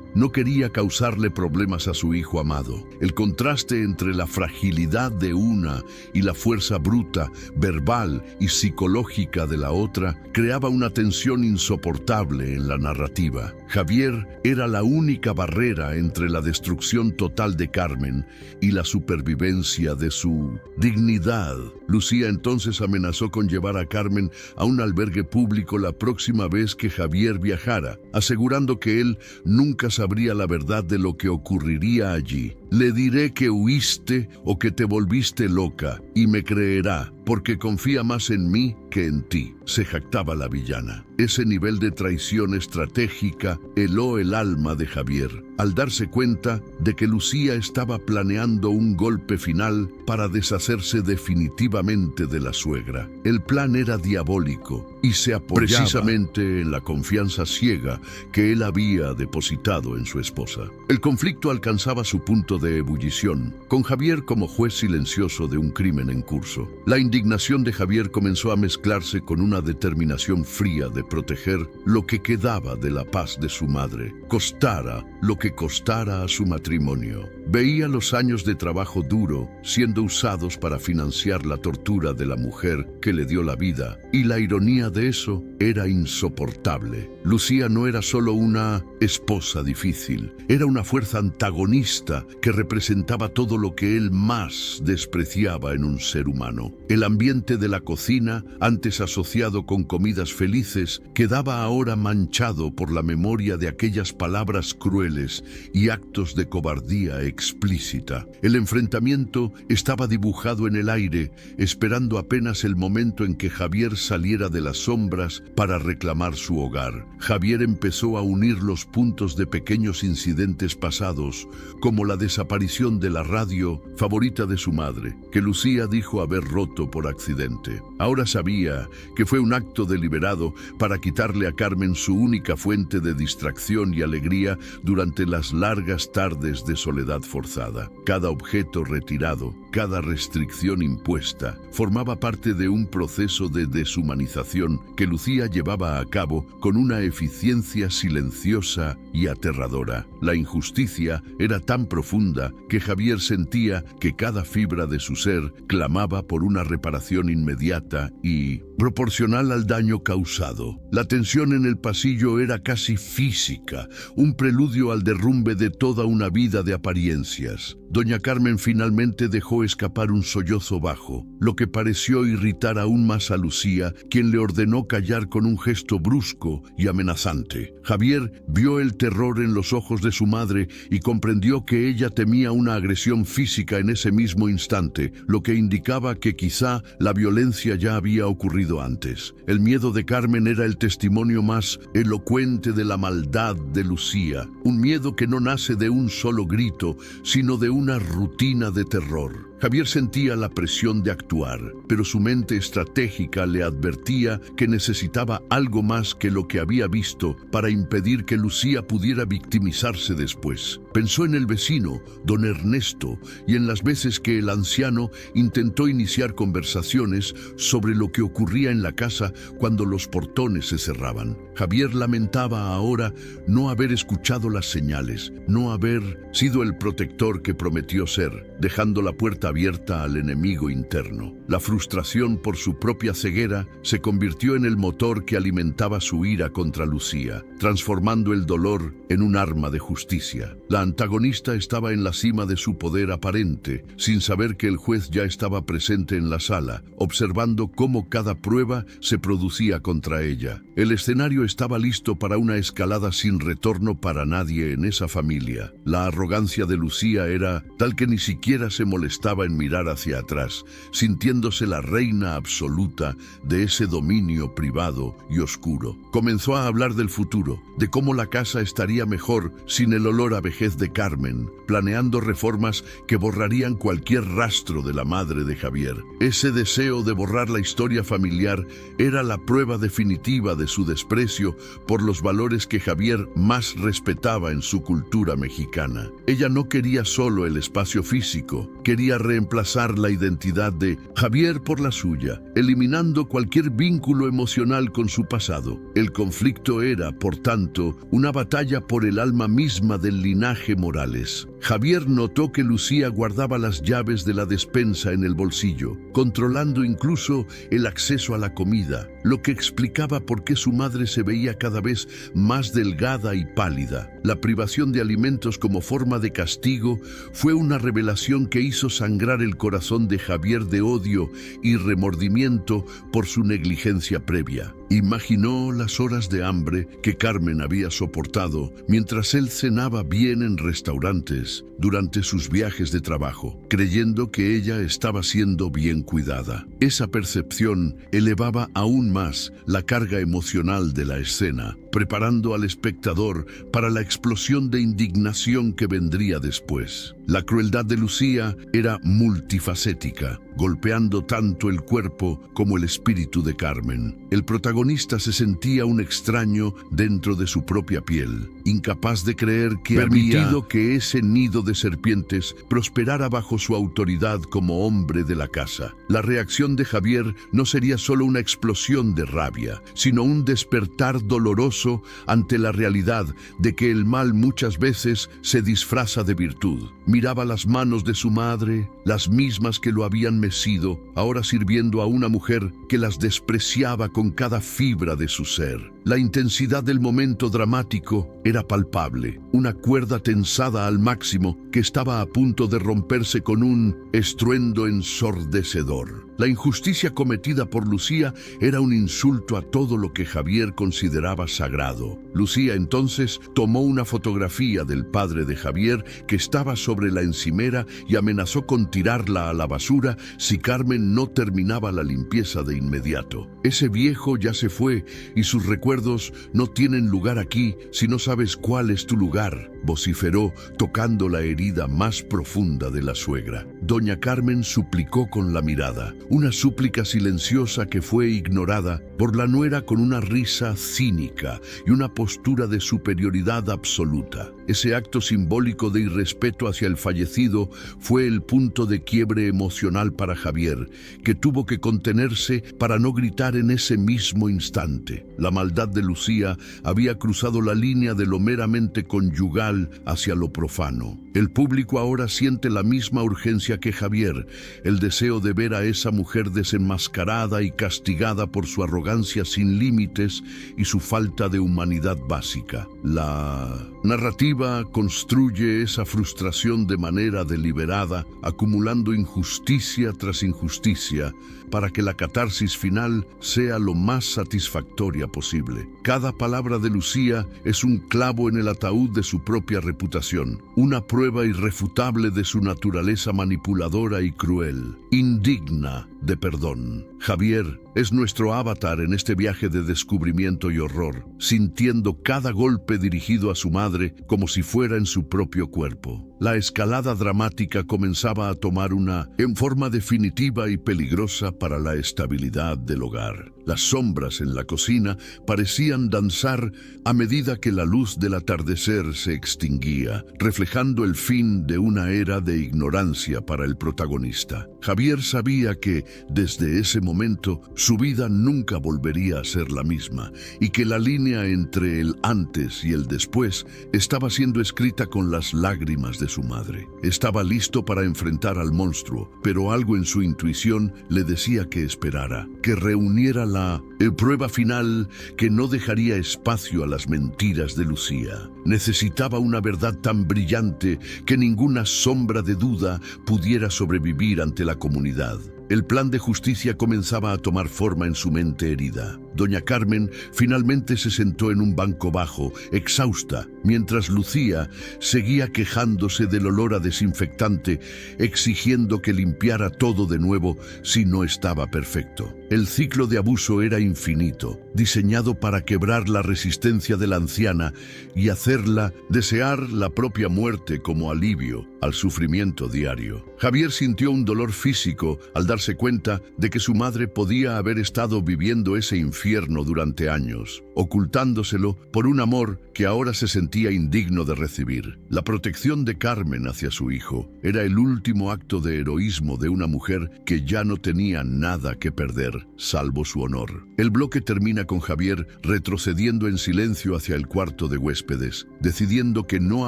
no quería causarle problemas a su hijo amado. El contraste entre la fragilidad de una y la fuerza bruta, verbal y psicológica de la otra creaba una tensión insoportable en la narrativa. Javier era la única barrera entre la destrucción total de Carmen y la supervivencia de su dignidad. Lucía entonces amenazó con llevar a Carmen a un albergue público la próxima vez que Javier viajara, asegurando que él nunca sabría la verdad de lo que ocurriría allí. Le diré que huiste o que te volviste loca y me creerá, porque confía más en mí que en ti, se jactaba la villana. Ese nivel de traición estratégica heló el alma de Javier, al darse cuenta de que Lucía estaba planeando un golpe final para deshacerse definitivamente de la suegra. El plan era diabólico y se apoyaba precisamente en la confianza ciega que él había depositado en su esposa. El conflicto alcanzaba su punto de ebullición, con Javier como juez silencioso de un crimen en curso. La indignación de Javier comenzó a mezclarse con una determinación fría de proteger lo que quedaba de la paz de su madre, costara lo que costara a su matrimonio. Veía los años de trabajo duro siendo usados para financiar la tortura de la mujer que le dio la vida, y la ironía de eso era insoportable. Lucía no era solo una esposa difícil, era una fuerza antagonista que representaba todo lo que él más despreciaba en un ser humano. El ambiente de la cocina, antes asociado con comidas felices, quedaba ahora manchado por la memoria de aquellas palabras crueles y actos de cobardía explícita. El enfrentamiento estaba dibujado en el aire, esperando apenas el momento en que Javier saliera de las sombras para reclamar su hogar. Javier empezó a unir los puntos de pequeños incidentes pasados, como la desaparición de la radio favorita de su madre, que Lucía dijo haber roto por accidente. Ahora sabía que fue un acto deliberado para quitarle a Carmen su única fuente de distracción y alegría durante las largas tardes de soledad forzada. Cada objeto retirado, cada restricción impuesta, formaba parte de un proceso de deshumanización que Lucía llevaba a cabo con una eficiencia silenciosa y aterradora. La injusticia era tan profunda que Javier sentía que cada fibra de su ser clamaba por una reparación inmediata y proporcional al daño causado. La tensión en el pasillo era casi física, un preludio al derrumbe de toda una vida de apariencias. Doña Carmen finalmente dejó escapar un sollozo bajo, lo que pareció irritar aún más a Lucía, quien le ordenó callar con un gesto brusco y amenazante. Javier vio el terror en los ojos de su madre y comprendió que ella temía una agresión física en ese mismo instante, lo que indicaba que quizá la violencia ya había ocurrido antes. El miedo de Carmen era el testimonio más elocuente de la maldad de Lucía, un miedo que no nace de un solo grito, sino de una rutina de terror. Javier sentía la presión de actuar, pero su mente estratégica le advertía que necesitaba algo más que lo que había visto para impedir que Lucía pudiera victimizarse después. Pensó en el vecino, don Ernesto, y en las veces que el anciano intentó iniciar conversaciones sobre lo que ocurría en la casa cuando los portones se cerraban. Javier lamentaba ahora no haber escuchado las señales, no haber sido el protector que prometió ser, dejando la puerta abierta al enemigo interno. La frustración por su propia ceguera se convirtió en el motor que alimentaba su ira contra Lucía, transformando el dolor en un arma de justicia. La antagonista estaba en la cima de su poder aparente, sin saber que el juez ya estaba presente en la sala, observando cómo cada prueba se producía contra ella. El escenario estaba listo para una escalada sin retorno para nadie en esa familia. La arrogancia de Lucía era tal que ni siquiera se molestaba en mirar hacia atrás, sintiéndose la reina absoluta de ese dominio privado y oscuro. Comenzó a hablar del futuro, de cómo la casa estaría mejor sin el olor a vejez de Carmen, planeando reformas que borrarían cualquier rastro de la madre de Javier. Ese deseo de borrar la historia familiar era la prueba definitiva de su desprecio por los valores que Javier más respetaba en su cultura mexicana. Ella no quería solo el espacio físico, quería reemplazar la identidad de Javier por la suya, eliminando cualquier vínculo emocional con su pasado. El conflicto era, por tanto, una batalla por el alma misma del linaje Morales. Javier notó que Lucía guardaba las llaves de la despensa en el bolsillo, controlando incluso el acceso a la comida, lo que explicaba por qué su madre se veía cada vez más delgada y pálida. La privación de alimentos como forma de castigo fue una revelación que hizo sangrar el corazón de Javier de odio y remordimiento por su negligencia previa. Imaginó las horas de hambre que Carmen había soportado mientras él cenaba bien en restaurantes durante sus viajes de trabajo, creyendo que ella estaba siendo bien cuidada. Esa percepción elevaba aún más la carga emocional de la escena, preparando al espectador para la explosión de indignación que vendría después. La crueldad de Lucía era multifacética, golpeando tanto el cuerpo como el espíritu de Carmen. El protagonista se sentía un extraño dentro de su propia piel, incapaz de creer que había permitido que ese nido de serpientes prosperara bajo su autoridad como hombre de la casa. La reacción de Javier no sería solo una explosión de rabia, sino un despertar doloroso ante la realidad de que el mal muchas veces se disfraza de virtud. Miraba las manos de su madre, las mismas que lo habían mecido, ahora sirviendo a una mujer que las despreciaba con cada fibra de su ser. La intensidad del momento dramático era palpable, una cuerda tensada al máximo que estaba a punto de romperse con un estruendo ensordecedor. La injusticia cometida por Lucía era un insulto a todo lo que Javier consideraba sagrado. Lucía entonces tomó una fotografía del padre de Javier que estaba sobre la encimera y amenazó con tirarla a la basura si Carmen no terminaba la limpieza de inmediato. Ese viejo ya se fue y sus recuerdos no tienen lugar aquí si no sabes cuál es tu lugar, vociferó, tocando la herida más profunda de la suegra. Doña Carmen suplicó con la mirada, una súplica silenciosa que fue ignorada por la nuera con una risa cínica y una postura de superioridad absoluta. Ese acto simbólico de irrespeto hacia el fallecido fue el punto de quiebre emocional para Javier, que tuvo que contenerse para no gritar en ese mismo instante. La maldad de Lucía había cruzado la línea de lo meramente conyugal hacia lo profano. El público ahora siente la misma urgencia que Javier, el deseo de ver a esa mujer desenmascarada y castigada por su arrogancia sin límites y su falta de humanidad básica. La narrativa construye esa frustración de manera deliberada, acumulando injusticia tras injusticia, para que la catarsis final sea lo más satisfactoria posible. Cada palabra de Lucía es un clavo en el ataúd de su propia reputación, una prueba irrefutable de su naturaleza manipuladora y cruel, indigna de perdón. Javier es nuestro avatar en este viaje de descubrimiento y horror, sintiendo cada golpe dirigido a su madre como si fuera en su propio cuerpo. La escalada dramática comenzaba a tomar una forma definitiva y peligrosa para la estabilidad del hogar. Las sombras en la cocina parecían danzar a medida que la luz del atardecer se extinguía, reflejando el fin de una era de ignorancia para el protagonista. Javier sabía que, desde ese momento, su vida nunca volvería a ser la misma, y que la línea entre el antes y el después estaba siendo escrita con las lágrimas de su madre. Estaba listo para enfrentar al monstruo, pero algo en su intuición le decía que esperara, que reuniera la prueba final que no dejaría espacio a las mentiras de Lucía. Necesitaba una verdad tan brillante que ninguna sombra de duda pudiera sobrevivir ante la comunidad. El plan de justicia comenzaba a tomar forma en su mente herida. Doña Carmen finalmente se sentó en un banco bajo, exhausta, mientras Lucía seguía quejándose del olor a desinfectante, exigiendo que limpiara todo de nuevo si no estaba perfecto. El ciclo de abuso era infinito, diseñado para quebrar la resistencia de la anciana y hacerla desear la propia muerte como alivio al sufrimiento diario. Javier sintió un dolor físico al darse cuenta de que su madre podía haber estado viviendo ese infierno durante años, ocultándoselo por un amor que ahora se sentía indigno de recibir. La protección de Carmen hacia su hijo era el último acto de heroísmo de una mujer que ya no tenía nada que perder, salvo su honor. El bloque termina con Javier retrocediendo en silencio hacia el cuarto de huéspedes, decidiendo que no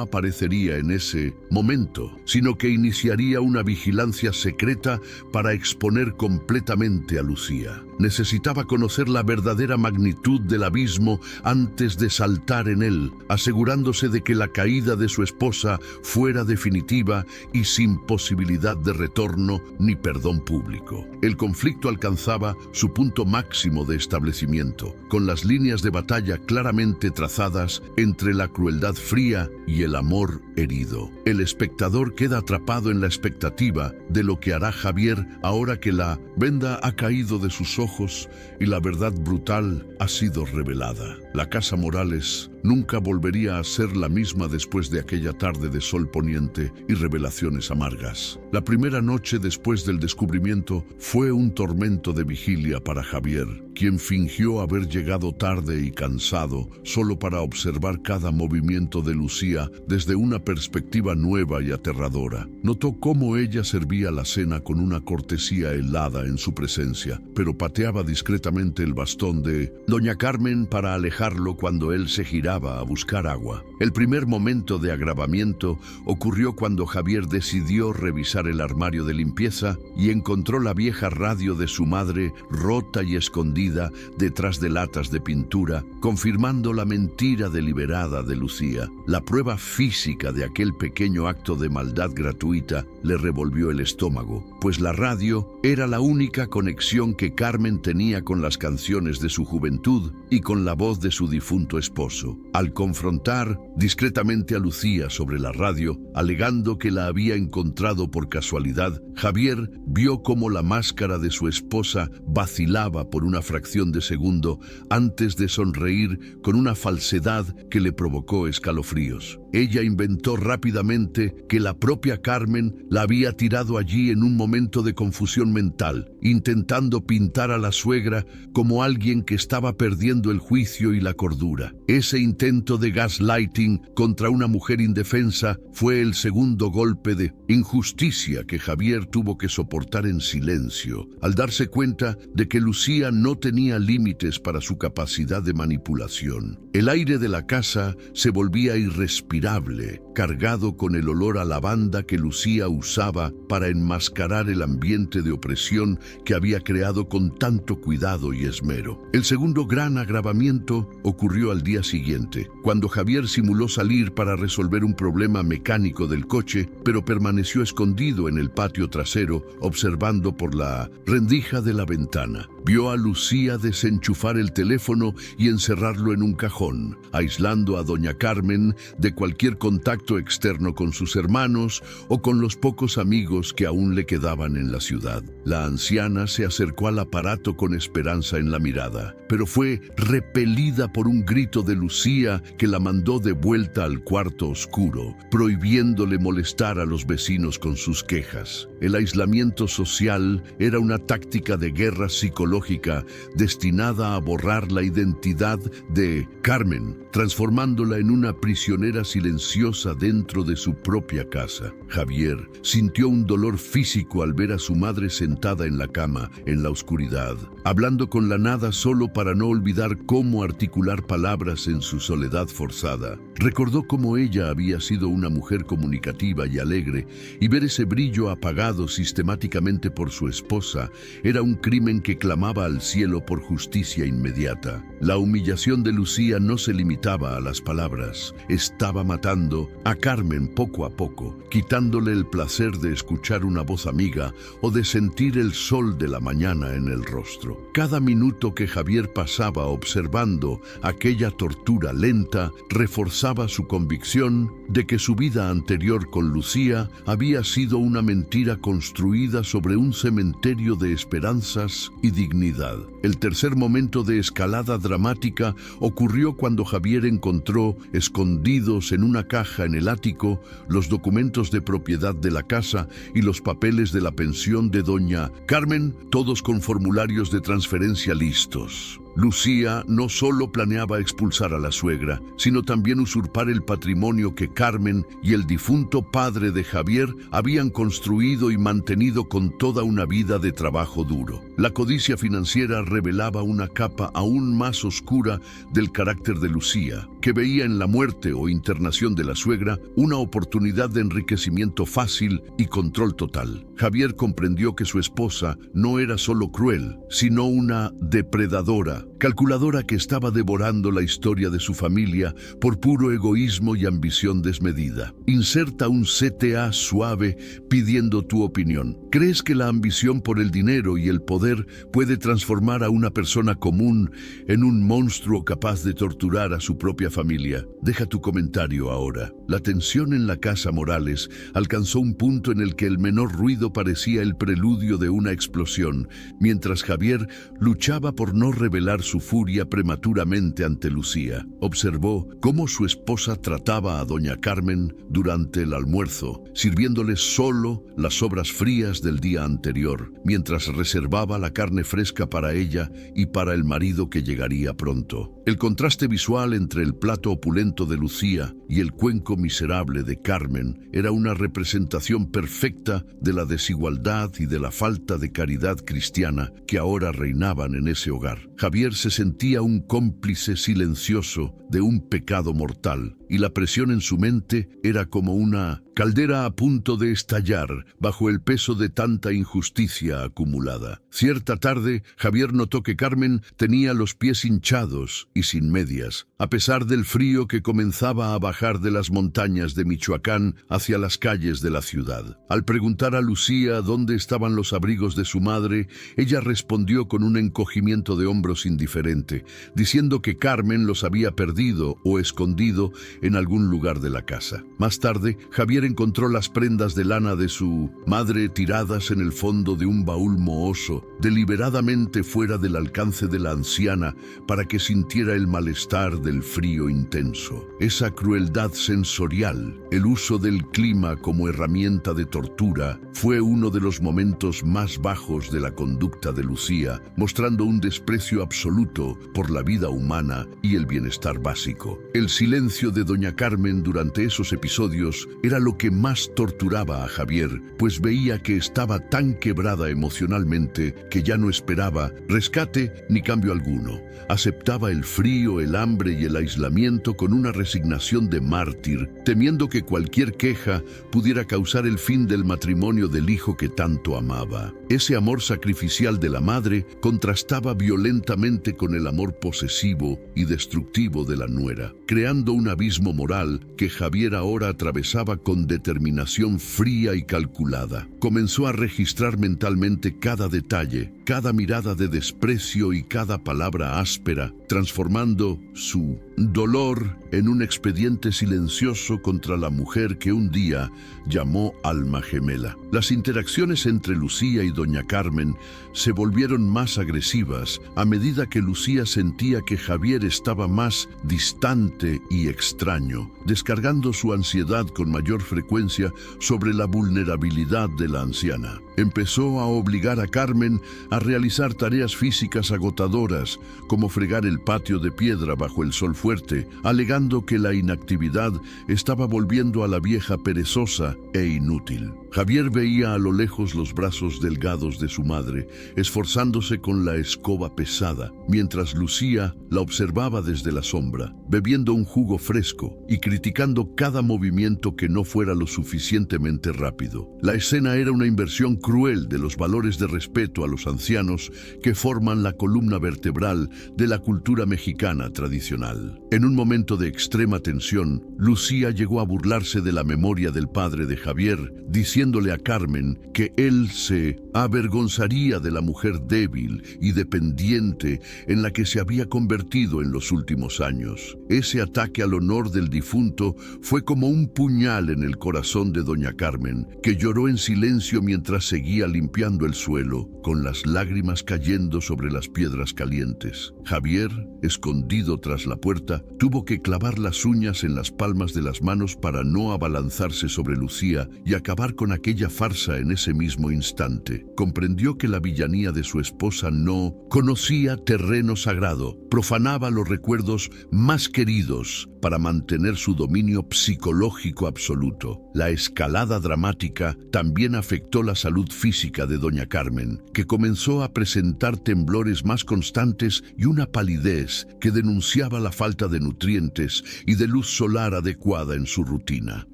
aparecería en ese momento, sino que iniciaría una vigilancia secreta para exponer completamente a Lucía. Necesitaba conocer la verdadera magnitud del abismo antes de saltar en él, asegurándose de que la caída de su esposa fuera definitiva y sin posibilidad de retorno ni perdón público. El conflicto alcanzaba su punto máximo de establecimiento, con las líneas de batalla claramente trazadas entre la crueldad fría y el amor herido. El espectador queda atrapado en la expectativa de lo que hará Javier ahora que la venda ha caído de sus ojos y la verdad brutal ha sido revelada. La casa Morales nunca volvería a ser la misma después de aquella tarde de sol poniente y revelaciones amargas. La primera noche después del descubrimiento fue un tormento de vigilia para Javier, quien fingió haber llegado tarde y cansado solo para observar cada movimiento de Lucía desde una perspectiva nueva y aterradora. Notó cómo ella servía la cena con una cortesía helada en su presencia, pero pateaba discretamente el bastón de Doña Carmen para alejarlo cuando él se giraba a buscar agua. El primer momento de agravamiento ocurrió cuando Javier decidió revisar el armario de limpieza y encontró la vieja radio de su madre rota y escondida detrás de latas de pintura, confirmando la mentira deliberada de Lucía. La prueba física de aquel pequeño acto de maldad gratuita le revolvió el estómago, pues la radio era la única conexión que Carmen tenía con las canciones de su juventud y con la voz de su difunto esposo. Al confrontar discretamente a Lucía sobre la radio, alegando que la había encontrado por casualidad, Javier vio cómo la máscara de su esposa vacilaba por una fracción de segundo antes de sonreír con una falsedad que le provocó escalofríos. Ella inventó rápidamente que la propia Carmen la había tirado allí en un momento de confusión mental, intentando pintar a la suegra como alguien que estaba perdiendo el juicio y la cordura. Ese intento de gaslighting contra una mujer indefensa fue el segundo golpe de injusticia que Javier tuvo que soportar en silencio, al darse cuenta de que Lucía no tenía límites para su capacidad de manipulación. El aire de la casa se volvía irrespirable, cargado con el olor a lavanda que Lucía usaba para enmascarar el ambiente de opresión que había creado con tanto cuidado y esmero. El segundo gran agravamiento ocurrió al día siguiente, cuando Javier simuló salir para resolver un problema mecánico del coche, pero permaneció escondido en el patio trasero, observando por la rendija de la ventana. Vio a Lucía desenchufar el teléfono y encerrarlo en un cajón, aislando a Doña Carmen de cualquier contacto externo con sus hermanos o con los pocos amigos que aún le quedaban en la ciudad. La anciana se acercó al aparato con esperanza en la mirada, pero fue repelida por un grito de Lucía que la mandó de vuelta al cuarto oscuro, prohibiéndole molestar a los vecinos con sus quejas. El aislamiento social era una táctica de guerra psicológica psicológica destinada a borrar la identidad de Carmen, transformándola en una prisionera silenciosa dentro de su propia casa. Javier sintió un dolor físico al ver a su madre sentada en la cama, en la oscuridad, hablando con la nada solo para no olvidar cómo articular palabras en su soledad forzada. Recordó cómo ella había sido una mujer comunicativa y alegre, y ver ese brillo apagado sistemáticamente por su esposa era un crimen que clamaba al cielo por justicia inmediata. La humillación de Lucía no se limitaba a las palabras. Estaba matando a Carmen poco a poco, quitándole el placer de escuchar una voz amiga o de sentir el sol de la mañana en el rostro. Cada minuto que Javier pasaba observando aquella tortura lenta reforzaba su convicción de que su vida anterior con Lucía había sido una mentira construida sobre un cementerio de esperanzas y dignidad. El tercer momento de escalada dramática ocurrió cuando Javier encontró, escondidos en una caja en el ático, los documentos de propiedad de la casa y los papeles de la pensión de doña Carmen, todos con formularios de transferencia listos. Lucía no solo planeaba expulsar a la suegra, sino también usurpar el patrimonio que Carmen y el difunto padre de Javier habían construido y mantenido con toda una vida de trabajo duro. La codicia financiera revelaba una capa aún más oscura del carácter de Lucía, que veía en la muerte o internación de la suegra una oportunidad de enriquecimiento fácil y control total. Javier comprendió que su esposa no era solo cruel, sino una depredadora, calculadora que estaba devorando la historia de su familia por puro egoísmo y ambición desmedida. Inserta un CTA suave pidiendo tu opinión. ¿Crees que la ambición por el dinero y el poder puede transformar a una persona común en un monstruo capaz de torturar a su propia familia? Deja tu comentario ahora. La tensión en la casa Morales alcanzó un punto en el que el menor ruido parecía el preludio de una explosión, mientras Javier luchaba por no revelar su furia prematuramente ante Lucía. Observó cómo su esposa trataba a doña Carmen durante el almuerzo, sirviéndole solo las sobras frías del día anterior, mientras reservaba la carne fresca para ella y para el marido que llegaría pronto. El contraste visual entre el plato opulento de Lucía y el cuenco miserable de Carmen era una representación perfecta de la desigualdad y de la falta de caridad cristiana que ahora reinaban en ese hogar. Javier se sentía un cómplice silencioso de un pecado mortal, y la presión en su mente era como una caldera a punto de estallar bajo el peso de tanta injusticia acumulada. Cierta tarde, Javier notó que Carmen tenía los pies hinchados y sin medias, a pesar del frío que comenzaba a bajar de las montañas de Michoacán hacia las calles de la ciudad. Al preguntar a Lucía dónde estaban los abrigos de su madre, ella respondió con un encogimiento de hombros indiferente, diciendo que Carmen los había perdido o escondido en algún lugar de la casa. Más tarde, Javier encontró las prendas de lana de su madre tiradas en el fondo de un baúl mohoso, deliberadamente fuera del alcance de la anciana para que sintiera el malestar del frío intenso. Esa crueldad sensorial, el uso del clima como herramienta de tortura, fue uno de los momentos más bajos de la conducta de Lucía, mostrando un desprecio absoluto por la vida humana y el bienestar básico. El silencio de doña Carmen durante esos episodios era lo que más torturaba a Javier, pues veía que estaba tan quebrada emocionalmente que ya no esperaba rescate ni cambio alguno. Aceptaba el frío, el hambre y el aislamiento con una resignación de mártir, temiendo que cualquier queja pudiera causar el fin del matrimonio del hijo que tanto amaba. Ese amor sacrificial de la madre contrastaba violentamente con el amor posesivo y destructivo de la nuera, creando un abismo moral que Javier ahora atravesaba con determinación fría y calculada. Comenzó a registrar mentalmente cada detalle, cada mirada de desprecio y cada palabra áspera, transformando su dolor en un expediente silencioso contra la mujer que un día llamó alma gemela. Las interacciones entre Lucía y doña Carmen se volvieron más agresivas a medida que Lucía sentía que Javier estaba más distante y extraño, descargando su ansiedad con mayor frecuencia sobre la vulnerabilidad de la anciana. Empezó a obligar a Carmen a realizar tareas físicas agotadoras, como fregar el patio de piedra bajo el sol fuerte, alegando que la inactividad estaba volviendo a la vieja perezosa e inútil. Javier veía a lo lejos los brazos delgados de su madre, esforzándose con la escoba pesada, mientras Lucía la observaba desde la sombra, bebiendo un jugo fresco y criticando cada movimiento que no fuera lo suficientemente rápido. La escena era una inversión cruel de los valores de respeto a los ancianos que forman la columna vertebral de la cultura mexicana tradicional. En un momento de extrema tensión, Lucía llegó a burlarse de la memoria del padre de Javier, diciéndole a Carmen que él se avergonzaría de la mujer débil y dependiente en la que se había convertido en los últimos años. Ese ataque al honor del difunto fue como un puñal en el corazón de doña Carmen, que lloró en silencio mientras seguía limpiando el suelo, con las lágrimas cayendo sobre las piedras calientes. Javier, escondido tras la puerta, tuvo que clavar las uñas en las palmas de las manos para no abalanzarse sobre Lucía y acabar con aquella farsa en ese mismo instante. Comprendió que la villanía de su esposa no conocía terreno sagrado, profanaba los recuerdos más queridos para mantener su dominio psicológico absoluto. La escalada dramática también afectó la salud física de doña Carmen, que comenzó a presentar temblores más constantes y una palidez que denunciaba la falta de nutrientes y de luz solar adecuada en su rutina.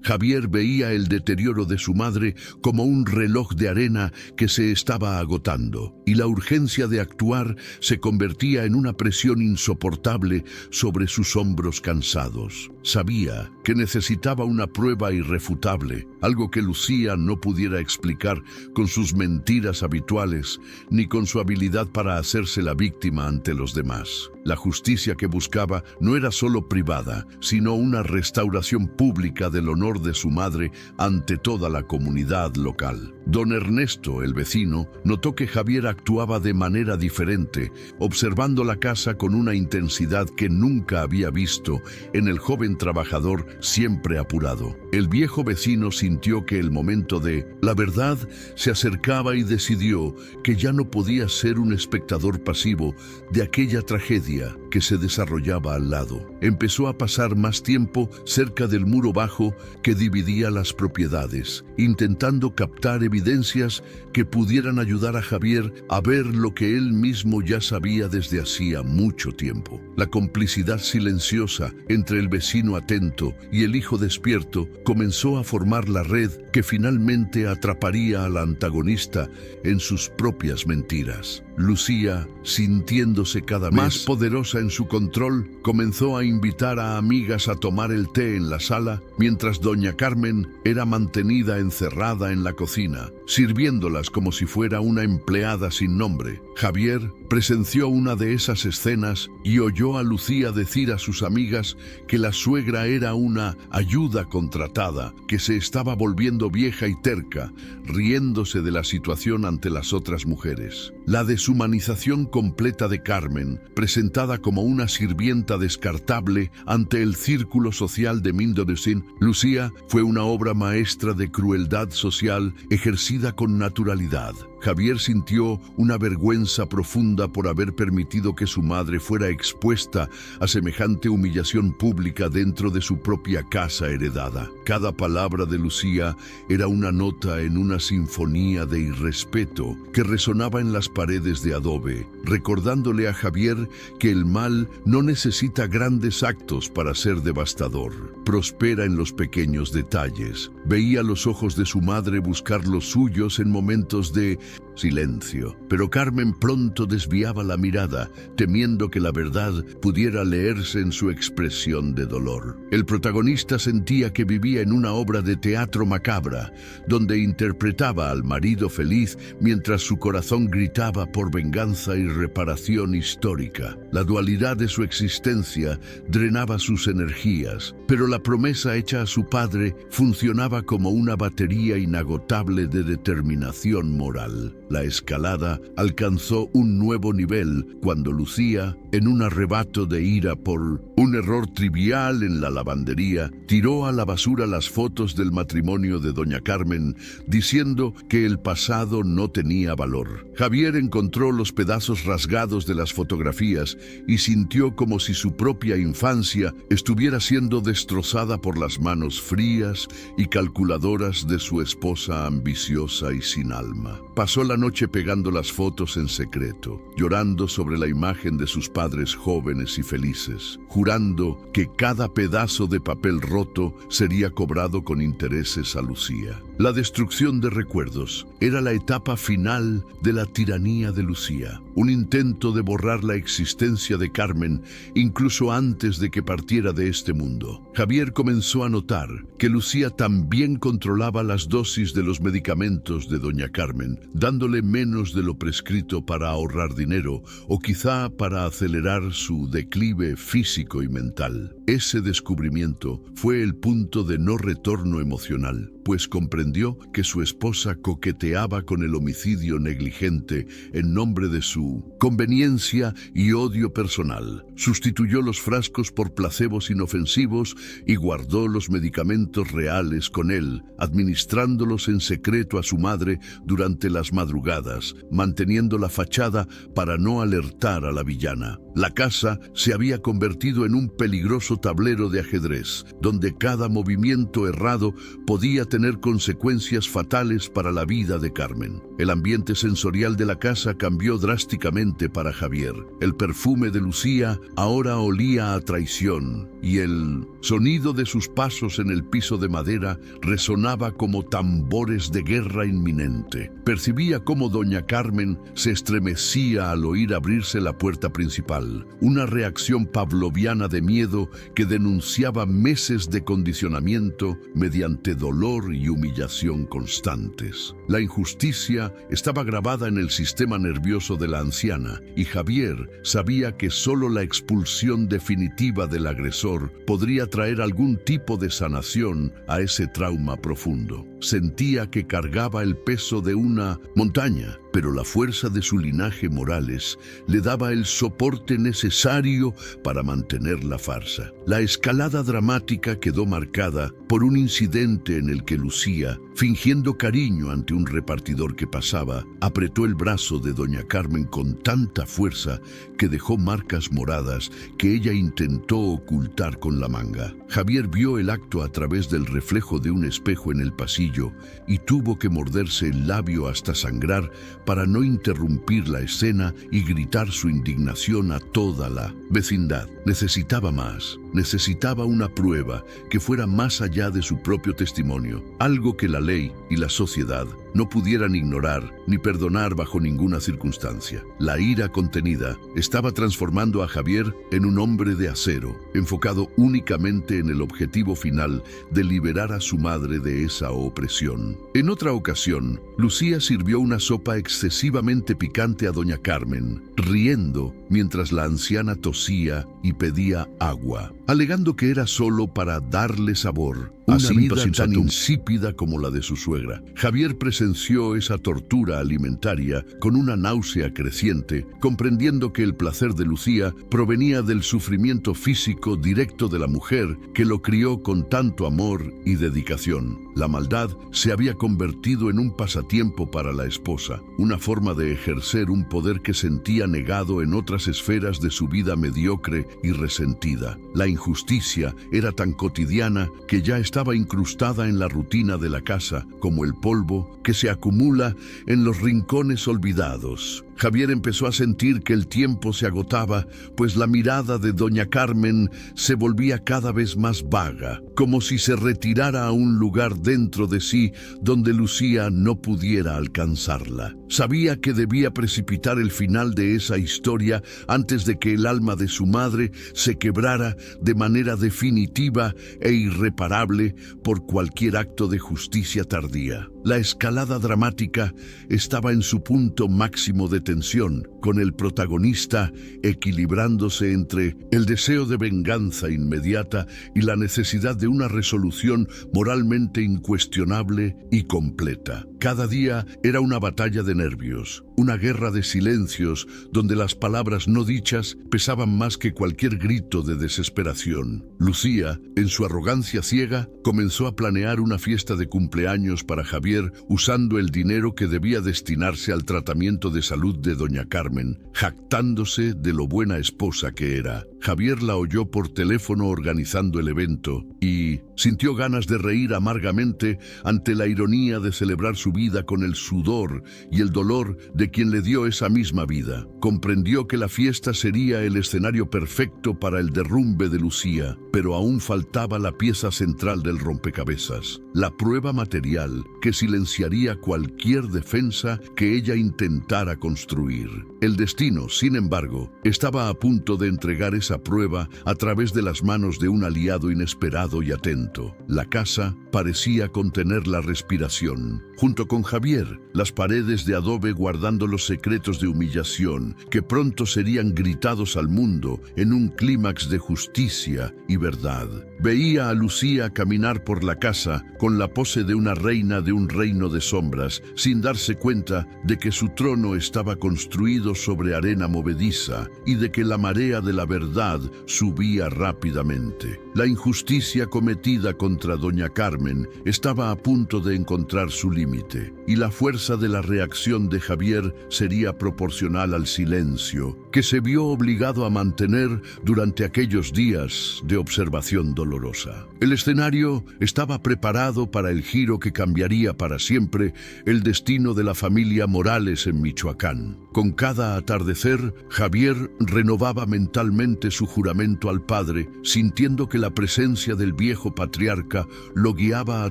Javier veía el deterioro de su madre como un reloj de arena que se estaba agotando, y la urgencia de actuar se convertía en una presión insoportable sobre sus hombros cansados. Sabía que necesitaba una prueba irrefutable, algo que Lucía no pudiera explicar con sus mentiras habituales, ni con su habilidad para hacerse la víctima ante los demás. La justicia que buscaba no era solo privada, sino una restauración pública del honor de su madre ante toda la comunidad local. Don Ernesto, el vecino, notó que Javier actuaba de manera diferente, observando la casa con una intensidad que nunca había visto en el joven trabajador siempre apurado. El viejo vecino sintió que el momento de la verdad se acercaba y decidió que ya no podía ser un espectador pasivo de aquella tragedia que se desarrollaba al lado. Empezó a pasar más tiempo cerca del muro bajo que dividía las propiedades, intentando captar evidencias que pudieran ayudar a Javier a ver lo que él mismo ya sabía desde hacía mucho tiempo. La complicidad silenciosa entre el vecino atento y el hijo despierto comenzó a formar la red que finalmente atraparía a la antagonista en sus propias mentiras. Lucía, sintiéndose cada vez más poderosa en su control, comenzó a invitar a amigas a tomar el té en la sala, mientras doña Carmen era mantenida encerrada en la cocina, sirviéndolas como si fuera una empleada sin nombre. Javier presenció una de esas escenas y oyó a Lucía decir a sus amigas que la suegra era una ayuda contratada, que se estaba volviendo vieja y terca, riéndose de la situación ante las otras mujeres. La deshumanización completa de Carmen, presentada como una sirvienta descartable ante el círculo social de Mindorsin, Lucía, fue una obra maestra de crueldad social ejercida con naturalidad. Javier sintió una vergüenza profunda por haber permitido que su madre fuera expuesta a semejante humillación pública dentro de su propia casa heredada. Cada palabra de Lucía era una nota en una sinfonía de irrespeto que resonaba en las paredes de adobe, recordándole a Javier que el mal no necesita grandes actos para ser devastador. Prospera en los pequeños detalles. Veía los ojos de su madre buscar los suyos en momentos de silencio. Pero Carmen pronto desviaba la mirada, temiendo que la verdad pudiera leerse en su expresión de dolor. El protagonista sentía que vivía en una obra de teatro macabra, donde interpretaba al marido feliz mientras su corazón gritaba por venganza y reparación histórica. La dualidad de su existencia drenaba sus energías, pero la promesa hecha a su padre funcionaba como una batería inagotable de determinación moral. La escalada alcanzó un nuevo nivel cuando Lucía, en un arrebato de ira por un error trivial en la lavandería, tiró a la basura las fotos del matrimonio de doña Carmen, diciendo que el pasado no tenía valor. Javier encontró los pedazos rasgados de las fotografías y sintió como si su propia infancia estuviera siendo destrozada por las manos frías y calculadoras de su esposa ambiciosa y sin alma. Pasó la noche pegando las fotos en secreto, llorando sobre la imagen de sus padres jóvenes y felices, jurando que cada pedazo de papel roto sería cobrado con intereses a Lucía. La destrucción de recuerdos era la etapa final de la tiranía de Lucía, un intento de borrar la existencia de Carmen incluso antes de que partiera de este mundo. Javier comenzó a notar que Lucía también controlaba las dosis de los medicamentos de doña Carmen, dándole menos de lo prescrito para ahorrar dinero o quizá para acelerar su declive físico y mental. Ese descubrimiento fue el punto de no retorno emocional, pues comprendió que su esposa coqueteaba con el homicidio negligente en nombre de su conveniencia y odio personal. Sustituyó los frascos por placebos inofensivos y guardó los medicamentos reales con él, administrándolos en secreto a su madre durante las madrugadas, manteniendo la fachada para no alertar a la villana. La casa se había convertido en un peligroso tablero de ajedrez, donde cada movimiento errado podía tener consecuencias fatales para la vida de Carmen. El ambiente sensorial de la casa cambió drásticamente para Javier. El perfume de Lucía ahora olía a traición, y el sonido de sus pasos en el piso de madera resonaba como tambores de guerra inminente. Percibía cómo doña Carmen se estremecía al oír abrirse la puerta principal, una reacción pavloviana de miedo que denunciaba meses de condicionamiento mediante dolor y humillación constantes. La injusticia estaba grabada en el sistema nervioso de la anciana, y Javier sabía que solo la expulsión definitiva del agresor podría traer algún tipo de sanación a ese trauma profundo. Sentía que cargaba el peso de una montaña, pero la fuerza de su linaje Morales le daba el soporte necesario para mantener la farsa. La escalada dramática quedó marcada por un incidente en el que Lucía, fingiendo cariño ante un repartidor que pasaba, apretó el brazo de doña Carmen con tanta fuerza que dejó marcas moradas que ella intentó ocultar con la manga. Javier vio el acto a través del reflejo de un espejo en el pasillo y tuvo que morderse el labio hasta sangrar para no interrumpir la escena y gritar su indignación a toda la vecindad. Necesitaba más. Necesitaba una prueba que fuera más allá de su propio testimonio, algo que la ley y la sociedad no pudieran ignorar ni perdonar bajo ninguna circunstancia. La ira contenida estaba transformando a Javier en un hombre de acero, enfocado únicamente en el objetivo final de liberar a su madre de esa opresión. En otra ocasión, Lucía sirvió una sopa excesivamente picante a doña Carmen, riendo mientras la anciana tosía y pedía agua, alegando que era solo para darle sabor. Una vida tan insípida como la de su suegra. Javier presenció esa tortura alimentaria con una náusea creciente, comprendiendo que el placer de Lucía provenía del sufrimiento físico directo de la mujer que lo crió con tanto amor y dedicación. La maldad se había convertido en un pasatiempo para la esposa, una forma de ejercer un poder que sentía negado en otras esferas de su vida mediocre y resentida. La injusticia era tan cotidiana que ya estaba incrustada en la rutina de la casa, como el polvo que se acumula en los rincones olvidados. Javier empezó a sentir que el tiempo se agotaba, pues la mirada de doña Carmen se volvía cada vez más vaga, como si se retirara a un lugar dentro de sí donde Lucía no pudiera alcanzarla. Sabía que debía precipitar el final de esa historia antes de que el alma de su madre se quebrara de manera definitiva e irreparable por cualquier acto de justicia tardía. La escalada dramática estaba en su punto máximo de tensión, con el protagonista equilibrándose entre el deseo de venganza inmediata y la necesidad de una resolución moralmente incuestionable y completa. Cada día era una batalla de nervios, una guerra de silencios donde las palabras no dichas pesaban más que cualquier grito de desesperación. Lucía, en su arrogancia ciega, comenzó a planear una fiesta de cumpleaños para Javier usando el dinero que debía destinarse al tratamiento de salud de doña Carmen, jactándose de lo buena esposa que era. Javier la oyó por teléfono organizando el evento y sintió ganas de reír amargamente ante la ironía de celebrar su vida con el sudor y el dolor de quien le dio esa misma vida. Comprendió que la fiesta sería el escenario perfecto para el derrumbe de Lucía, pero aún faltaba la pieza central del rompecabezas, la prueba material que silenciaría cualquier defensa que ella intentara construir. El destino, sin embargo, estaba a punto de entregar esa prueba a través de las manos de un aliado inesperado y atento. La casa parecía contener la respiración. Junto con Javier, las paredes de adobe guardando los secretos de humillación que pronto serían gritados al mundo en un clímax de justicia y verdad. Veía a Lucía caminar por la casa con la pose de una reina de un reino de sombras, sin darse cuenta de que su trono estaba construido sobre arena movediza y de que la marea de la verdad subía rápidamente. La injusticia cometida contra doña Carmen estaba a punto de encontrar su límite, y la fuerza de la reacción de Javier sería proporcional al silencio que se vio obligado a mantener durante aquellos días de observación dolorosa. El escenario estaba preparado para el giro que cambiaría para siempre el destino de la familia Morales en Michoacán. Con cada atardecer, Javier renovaba mentalmente su juramento al padre, sintiendo que la presencia del viejo patriarca lo guiaba a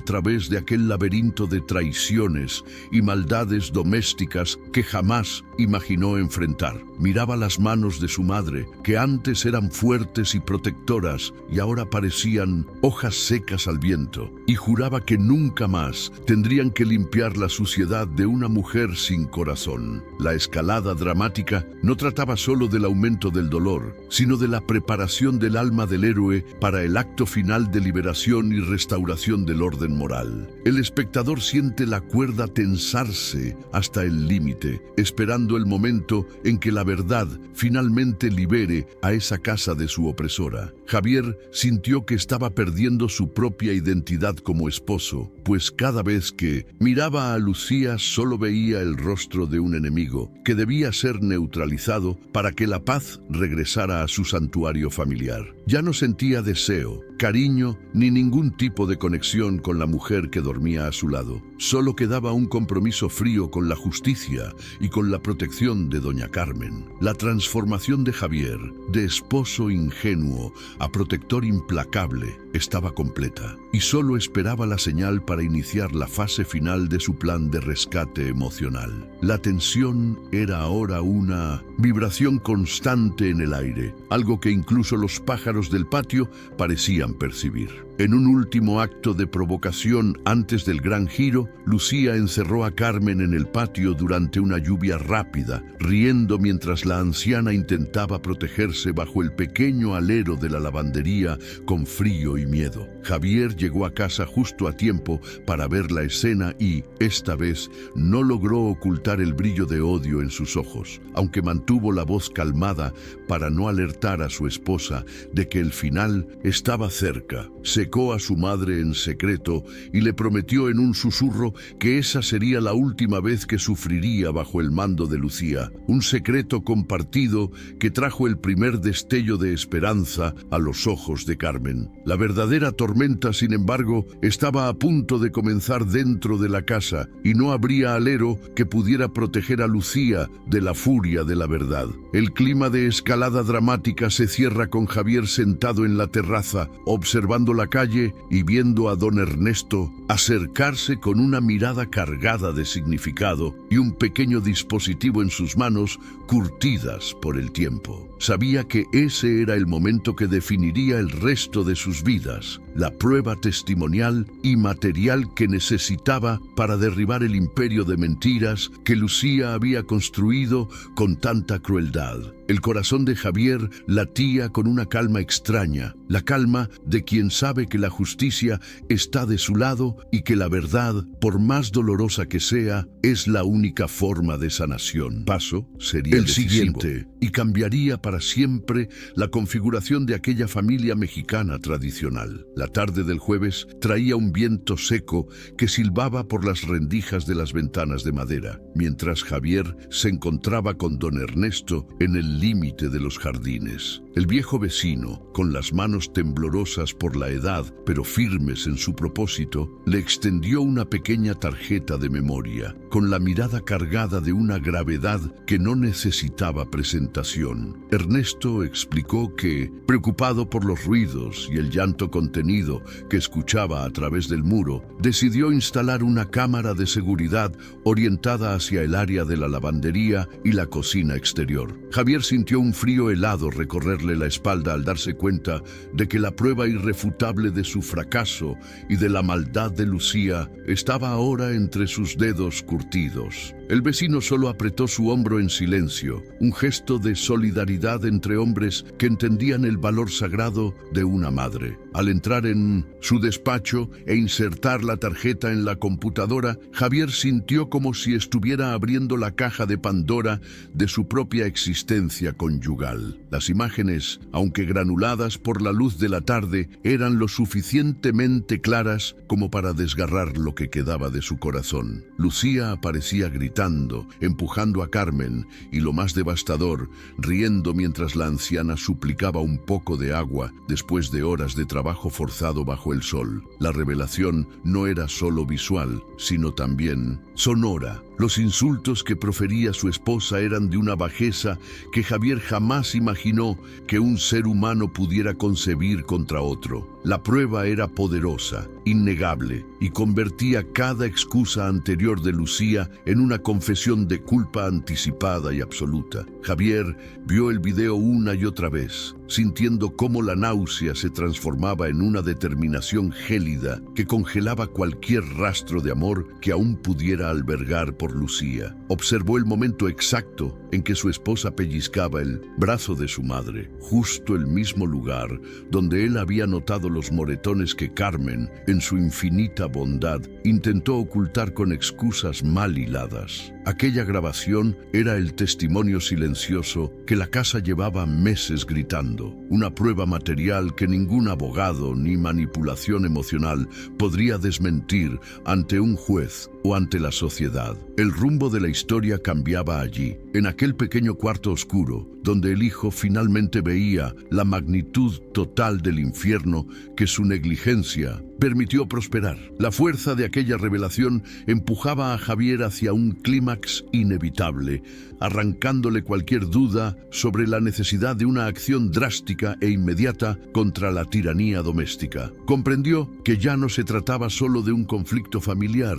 través de aquel laberinto de traiciones y maldades domésticas que jamás imaginó enfrentar. Miraba las manos de su madre, que antes eran fuertes y protectoras y ahora parecían hojas secas al viento, y juraba que nunca más tendrían que limpiar la suciedad de una mujer sin corazón. La escalada dramática no trataba solo del aumento del dolor, sino de la preparación del alma del héroe para el acto final de liberación y restauración del orden moral. El espectador siente la cuerda tensarse hasta el límite, esperando el momento en que la verdad finalmente libere a esa casa de su opresora. Javier sintió que estaba perdiendo su propia identidad como esposo, pues cada vez que miraba a Lucía solo veía el rostro de un enemigo que debía ser neutralizado para que la paz regresara a su santuario familiar. Ya no sentía deseo, cariño ni ningún tipo de conexión con la mujer que dormía a su lado. Solo quedaba un compromiso frío con la justicia y con la protección de doña Carmen. La transformación de Javier, de esposo ingenuo a protector implacable, estaba completa, y solo esperaba la señal para iniciar la fase final de su plan de rescate emocional. La tensión era ahora una vibración constante en el aire, algo que incluso los pájaros del patio parecían percibir. En un último acto de provocación antes del gran giro, Lucía encerró a Carmen en el patio durante una lluvia rápida, riendo mientras la anciana intentaba protegerse bajo el pequeño alero de la lavandería con frío y miedo. Javier llegó a casa justo a tiempo para ver la escena y, esta vez, no logró ocultar el brillo de odio en sus ojos, aunque mantuvo la voz calmada para no alertar a su esposa de que el final estaba cerca. Secó a su madre en secreto y le prometió en un susurro que esa sería la última vez que sufriría bajo el mando de Lucía, un secreto compartido que trajo el primer destello de esperanza a los ojos de Carmen. La verdadera tormenta tormenta, sin embargo, estaba a punto de comenzar dentro de la casa y no habría alero que pudiera proteger a Lucía de la furia de la verdad. El clima de escalada dramática se cierra con Javier sentado en la terraza, observando la calle y viendo a don Ernesto acercarse con una mirada cargada de significado y un pequeño dispositivo en sus manos curtidas por el tiempo. Sabía que ese era el momento que definiría el resto de sus vidas, la prueba testimonial y material que necesitaba para derribar el imperio de mentiras que Lucía había construido con tanta crueldad. El corazón de Javier latía con una calma extraña, la calma de quien sabe que la justicia está de su lado y que la verdad, por más dolorosa que sea, es la única forma de sanación. Paso sería el siguiente y cambiaría para siempre la configuración de aquella familia mexicana tradicional. La tarde del jueves traía un viento seco que silbaba por las rendijas de las ventanas de madera, mientras Javier se encontraba con don Ernesto en el límite de los jardines. El viejo vecino, con las manos temblorosas por la edad, pero firmes en su propósito, le extendió una pequeña tarjeta de memoria, con la mirada cargada de una gravedad que no necesitaba presentación. Ernesto explicó que, preocupado por los ruidos y el llanto contenido que escuchaba a través del muro, decidió instalar una cámara de seguridad orientada hacia el área de la lavandería y la cocina exterior. Javier sintió un frío helado recorrerle la espalda al darse cuenta de que la prueba irrefutable de su fracaso y de la maldad de Lucía estaba ahora entre sus dedos curtidos. El vecino solo apretó su hombro en silencio, un gesto de solidaridad entre hombres que entendían el valor sagrado de una madre. Al entrar en su despacho e insertar la tarjeta en la computadora, Javier sintió como si estuviera abriendo la caja de Pandora de su propia existencia conyugal. Las imágenes, aunque granuladas por la luz de la tarde, eran lo suficientemente claras como para desgarrar lo que quedaba de su corazón. Lucía aparecía gritando, empujando a Carmen y, lo más devastador, riendo mientras la anciana suplicaba un poco de agua después de horas de trabajo forzado bajo el sol. La revelación no era solo visual, sino también sonora. Los insultos que profería su esposa eran de una bajeza que Javier jamás imaginó que un ser humano pudiera concebir contra otro. La prueba era poderosa, innegable, y convertía cada excusa anterior de Lucía en una confesión de culpa anticipada y absoluta. Javier vio el video una y otra vez, sintiendo cómo la náusea se transformaba en una determinación gélida que congelaba cualquier rastro de amor que aún pudiera albergar por Lucía. Observó el momento exacto en que su esposa pellizcaba el brazo de su madre, justo el mismo lugar donde él había notado los moretones que Carmen, en su infinita bondad, intentó ocultar con excusas mal hiladas. Aquella grabación era el testimonio silencioso que la casa llevaba meses gritando, una prueba material que ningún abogado ni manipulación emocional podría desmentir ante un juez o ante la sociedad. El rumbo de la historia cambiaba allí, en aquel pequeño cuarto oscuro, donde el hijo finalmente veía la magnitud total del infierno que su negligencia permitió prosperar. La fuerza de aquella revelación empujaba a Javier hacia un clímax inevitable, arrancándole cualquier duda sobre la necesidad de una acción drástica e inmediata contra la tiranía doméstica. Comprendió que ya no se trataba solo de un conflicto familiar,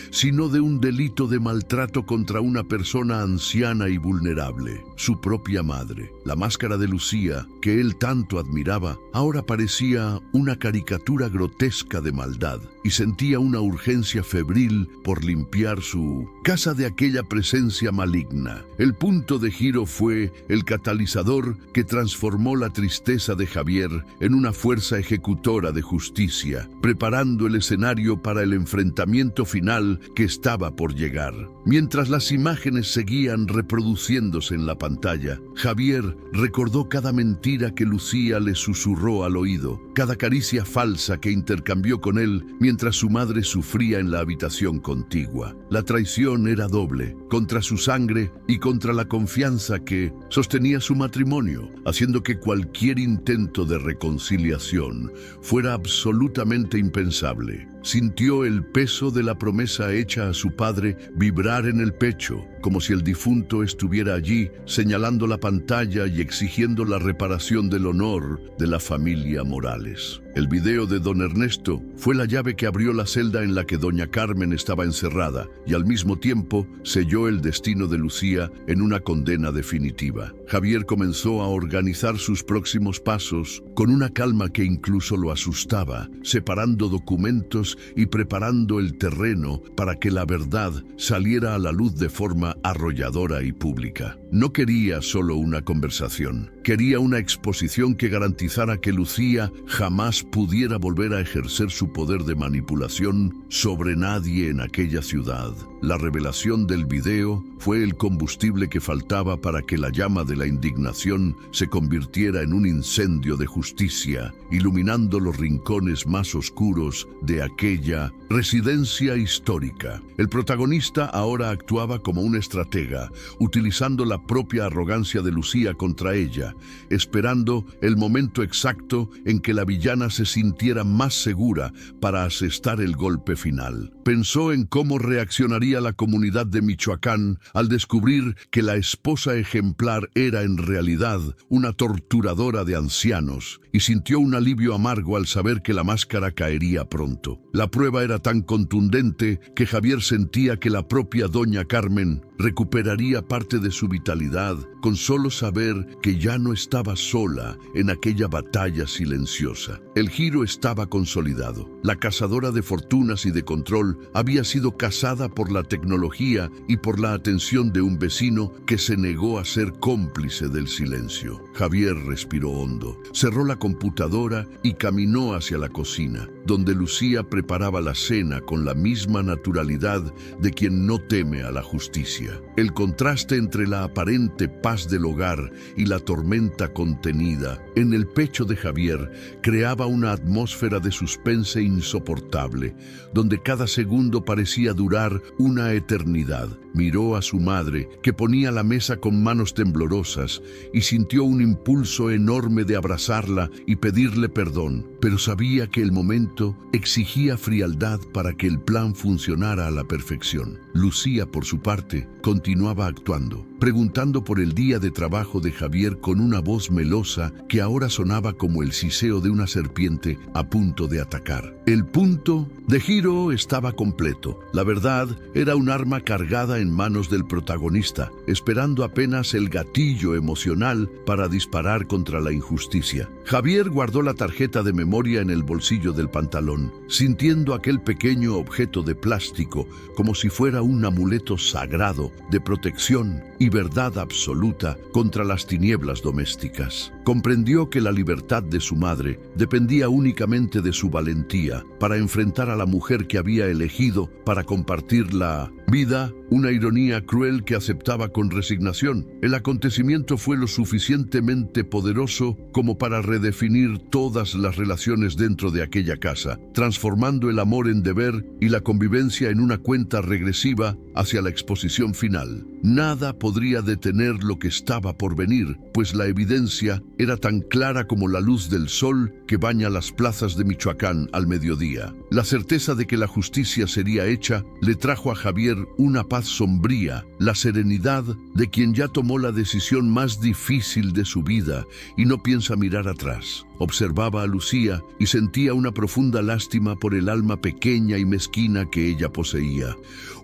sino de un delito de maltrato contra una persona anciana y vulnerable, su propia madre. La máscara de Lucía, que él tanto admiraba, ahora parecía una caricatura grotesca de maldad, y sentía una urgencia febril por limpiar su casa de aquella presencia maligna. El punto de giro fue el catalizador que transformó la tristeza de Javier en una fuerza ejecutora de justicia, preparando el escenario para el enfrentamiento final que estaba por llegar. Mientras las imágenes seguían reproduciéndose en la pantalla, Javier recordó cada mentira que Lucía le susurró al oído, cada caricia falsa que intercambió con él mientras su madre sufría en la habitación contigua. La traición era doble, contra su sangre y contra la confianza que sostenía su matrimonio, haciendo que cualquier intento de reconciliación fuera absolutamente impensable. Sintió el peso de la promesa hecha a su padre vibrar en el pecho, como si el difunto estuviera allí, señalando la pantalla y exigiendo la reparación del honor de la familia Morales. El video de don Ernesto fue la llave que abrió la celda en la que doña Carmen estaba encerrada y al mismo tiempo selló el destino de Lucía en una condena definitiva. Javier comenzó a organizar sus próximos pasos con una calma que incluso lo asustaba, separando documentos y preparando el terreno para que la verdad saliera a la luz de forma arrolladora y pública. No quería solo una conversación, quería una exposición que garantizara que Lucía jamás pudiera volver a ejercer su poder de manipulación sobre nadie en aquella ciudad. La revelación del video fue el combustible que faltaba para que la llama de la indignación se convirtiera en un incendio de justicia, iluminando los rincones más oscuros de aquella residencia histórica. El protagonista ahora actuaba como un estratega, utilizando la propia arrogancia de Lucía contra ella, esperando el momento exacto en que la villana se sintiera más segura para asestar el golpe final. Pensó en cómo reaccionaría la comunidad de Michoacán al descubrir que la esposa ejemplar era en realidad una torturadora de ancianos, y sintió un alivio amargo al saber que la máscara caería pronto. La prueba era tan contundente que Javier sentía que la propia doña Carmen recuperaría parte de su vitalidad con solo saber que ya no estaba sola en aquella batalla silenciosa. El giro estaba consolidado. La cazadora de fortunas y de control había sido cazada por la tecnología y por la atención de un vecino que se negó a ser cómplice del silencio. Javier respiró hondo, cerró la computadora y caminó hacia la cocina, donde Lucía preparaba la cena con la misma naturalidad de quien no teme a la justicia. El contraste entre la aparente paz del hogar y la tormenta contenida en el pecho de Javier creaba una atmósfera de suspense insoportable, donde cada segundo parecía durar una eternidad. Miró a su madre, que ponía la mesa con manos temblorosas, y sintió un impulso enorme de abrazarla y pedirle perdón, pero sabía que el momento exigía frialdad para que el plan funcionara a la perfección. Lucía, por su parte, continuaba actuando, preguntando por el día de trabajo de Javier con una voz melosa que ahora sonaba como el siseo de una serpiente a punto de atacar. El punto de giro estaba completo. La verdad era un arma cargada en manos del protagonista, esperando apenas el gatillo emocional para disparar contra la injusticia. Javier guardó la tarjeta de memoria en el bolsillo del pantalón, sintiendo aquel pequeño objeto de plástico como si fuera un amuleto sagrado de protección y verdad absoluta contra las tinieblas domésticas. Comprendió que la libertad de su madre dependía únicamente de su valentía para enfrentar a la mujer que había elegido para compartir la vida, una ironía cruel que aceptaba con resignación. El acontecimiento fue lo suficientemente poderoso como para redefinir todas las relaciones dentro de aquella casa, transformando el amor en deber y la convivencia en una cuenta regresiva hacia la exposición final. Nada podría detener lo que estaba por venir, pues la evidencia era tan clara como la luz del sol que baña las plazas de Michoacán al mediodía. La certeza de que la justicia sería hecha le trajo a Javier una paz sombría, la serenidad de quien ya tomó la decisión más difícil de su vida y no piensa mirar atrás. Observaba a Lucía y sentía una profunda lástima por el alma pequeña y mezquina que ella poseía.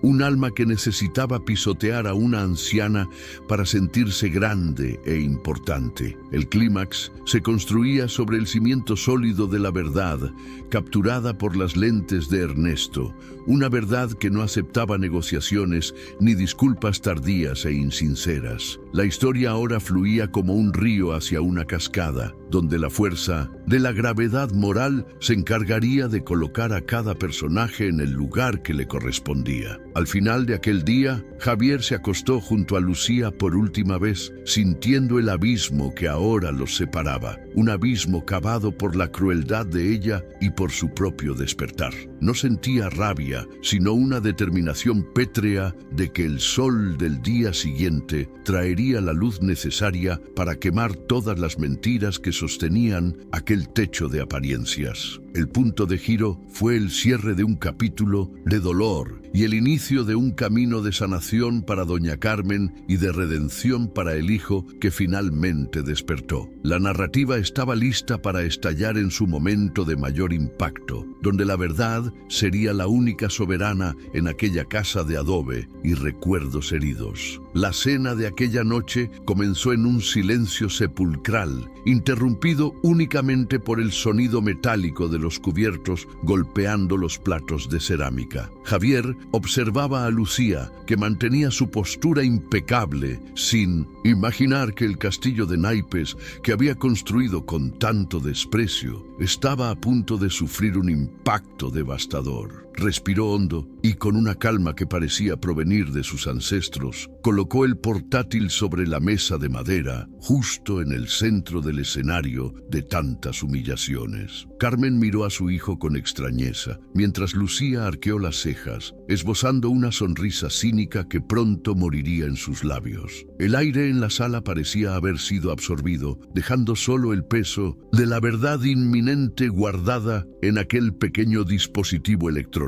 Un alma que necesitaba pisotear a una anciana para sentirse grande e importante. El clímax se construía sobre el cimiento sólido de la verdad, capturada por las lentes de Ernesto. Una verdad que no aceptaba negociaciones ni disculpas tardías e insinceras. La historia ahora fluía como un río hacia una cascada, donde la fuerza de la gravedad moral se encargaría de colocar a cada personaje en el lugar que le correspondía. Al final de aquel día, Javier se acostó junto a Lucía por última vez, sintiendo el abismo que ahora los separaba, un abismo cavado por la crueldad de ella y por su propio despertar. No sentía rabia, sino una determinación pétrea de que el sol del día siguiente traería la luz necesaria para quemar todas las mentiras que sostenían aquel techo de apariencias. El punto de giro fue el cierre de un capítulo de dolor y el inicio de un camino de sanación para doña Carmen y de redención para el hijo que finalmente despertó. La narrativa estaba lista para estallar en su momento de mayor impacto, donde la verdad sería la única soberana en aquella casa de adobe y recuerdos heridos. La cena de aquella noche comenzó en un silencio sepulcral, interrumpido únicamente por el sonido metálico de los cubiertos golpeando los platos de cerámica. Javier observaba a Lucía, que mantenía su postura impecable, sin imaginar que el castillo de naipes que había construido con tanto desprecio estaba a punto de sufrir un impacto devastador. Respiró hondo y, con una calma que parecía provenir de sus ancestros, colocó el portátil sobre la mesa de madera, justo en el centro del escenario de tantas humillaciones. Carmen miró a su hijo con extrañeza, mientras Lucía arqueó las cejas, esbozando una sonrisa cínica que pronto moriría en sus labios. El aire en la sala parecía haber sido absorbido, dejando solo el peso de la verdad inminente guardada en aquel pequeño dispositivo electrónico.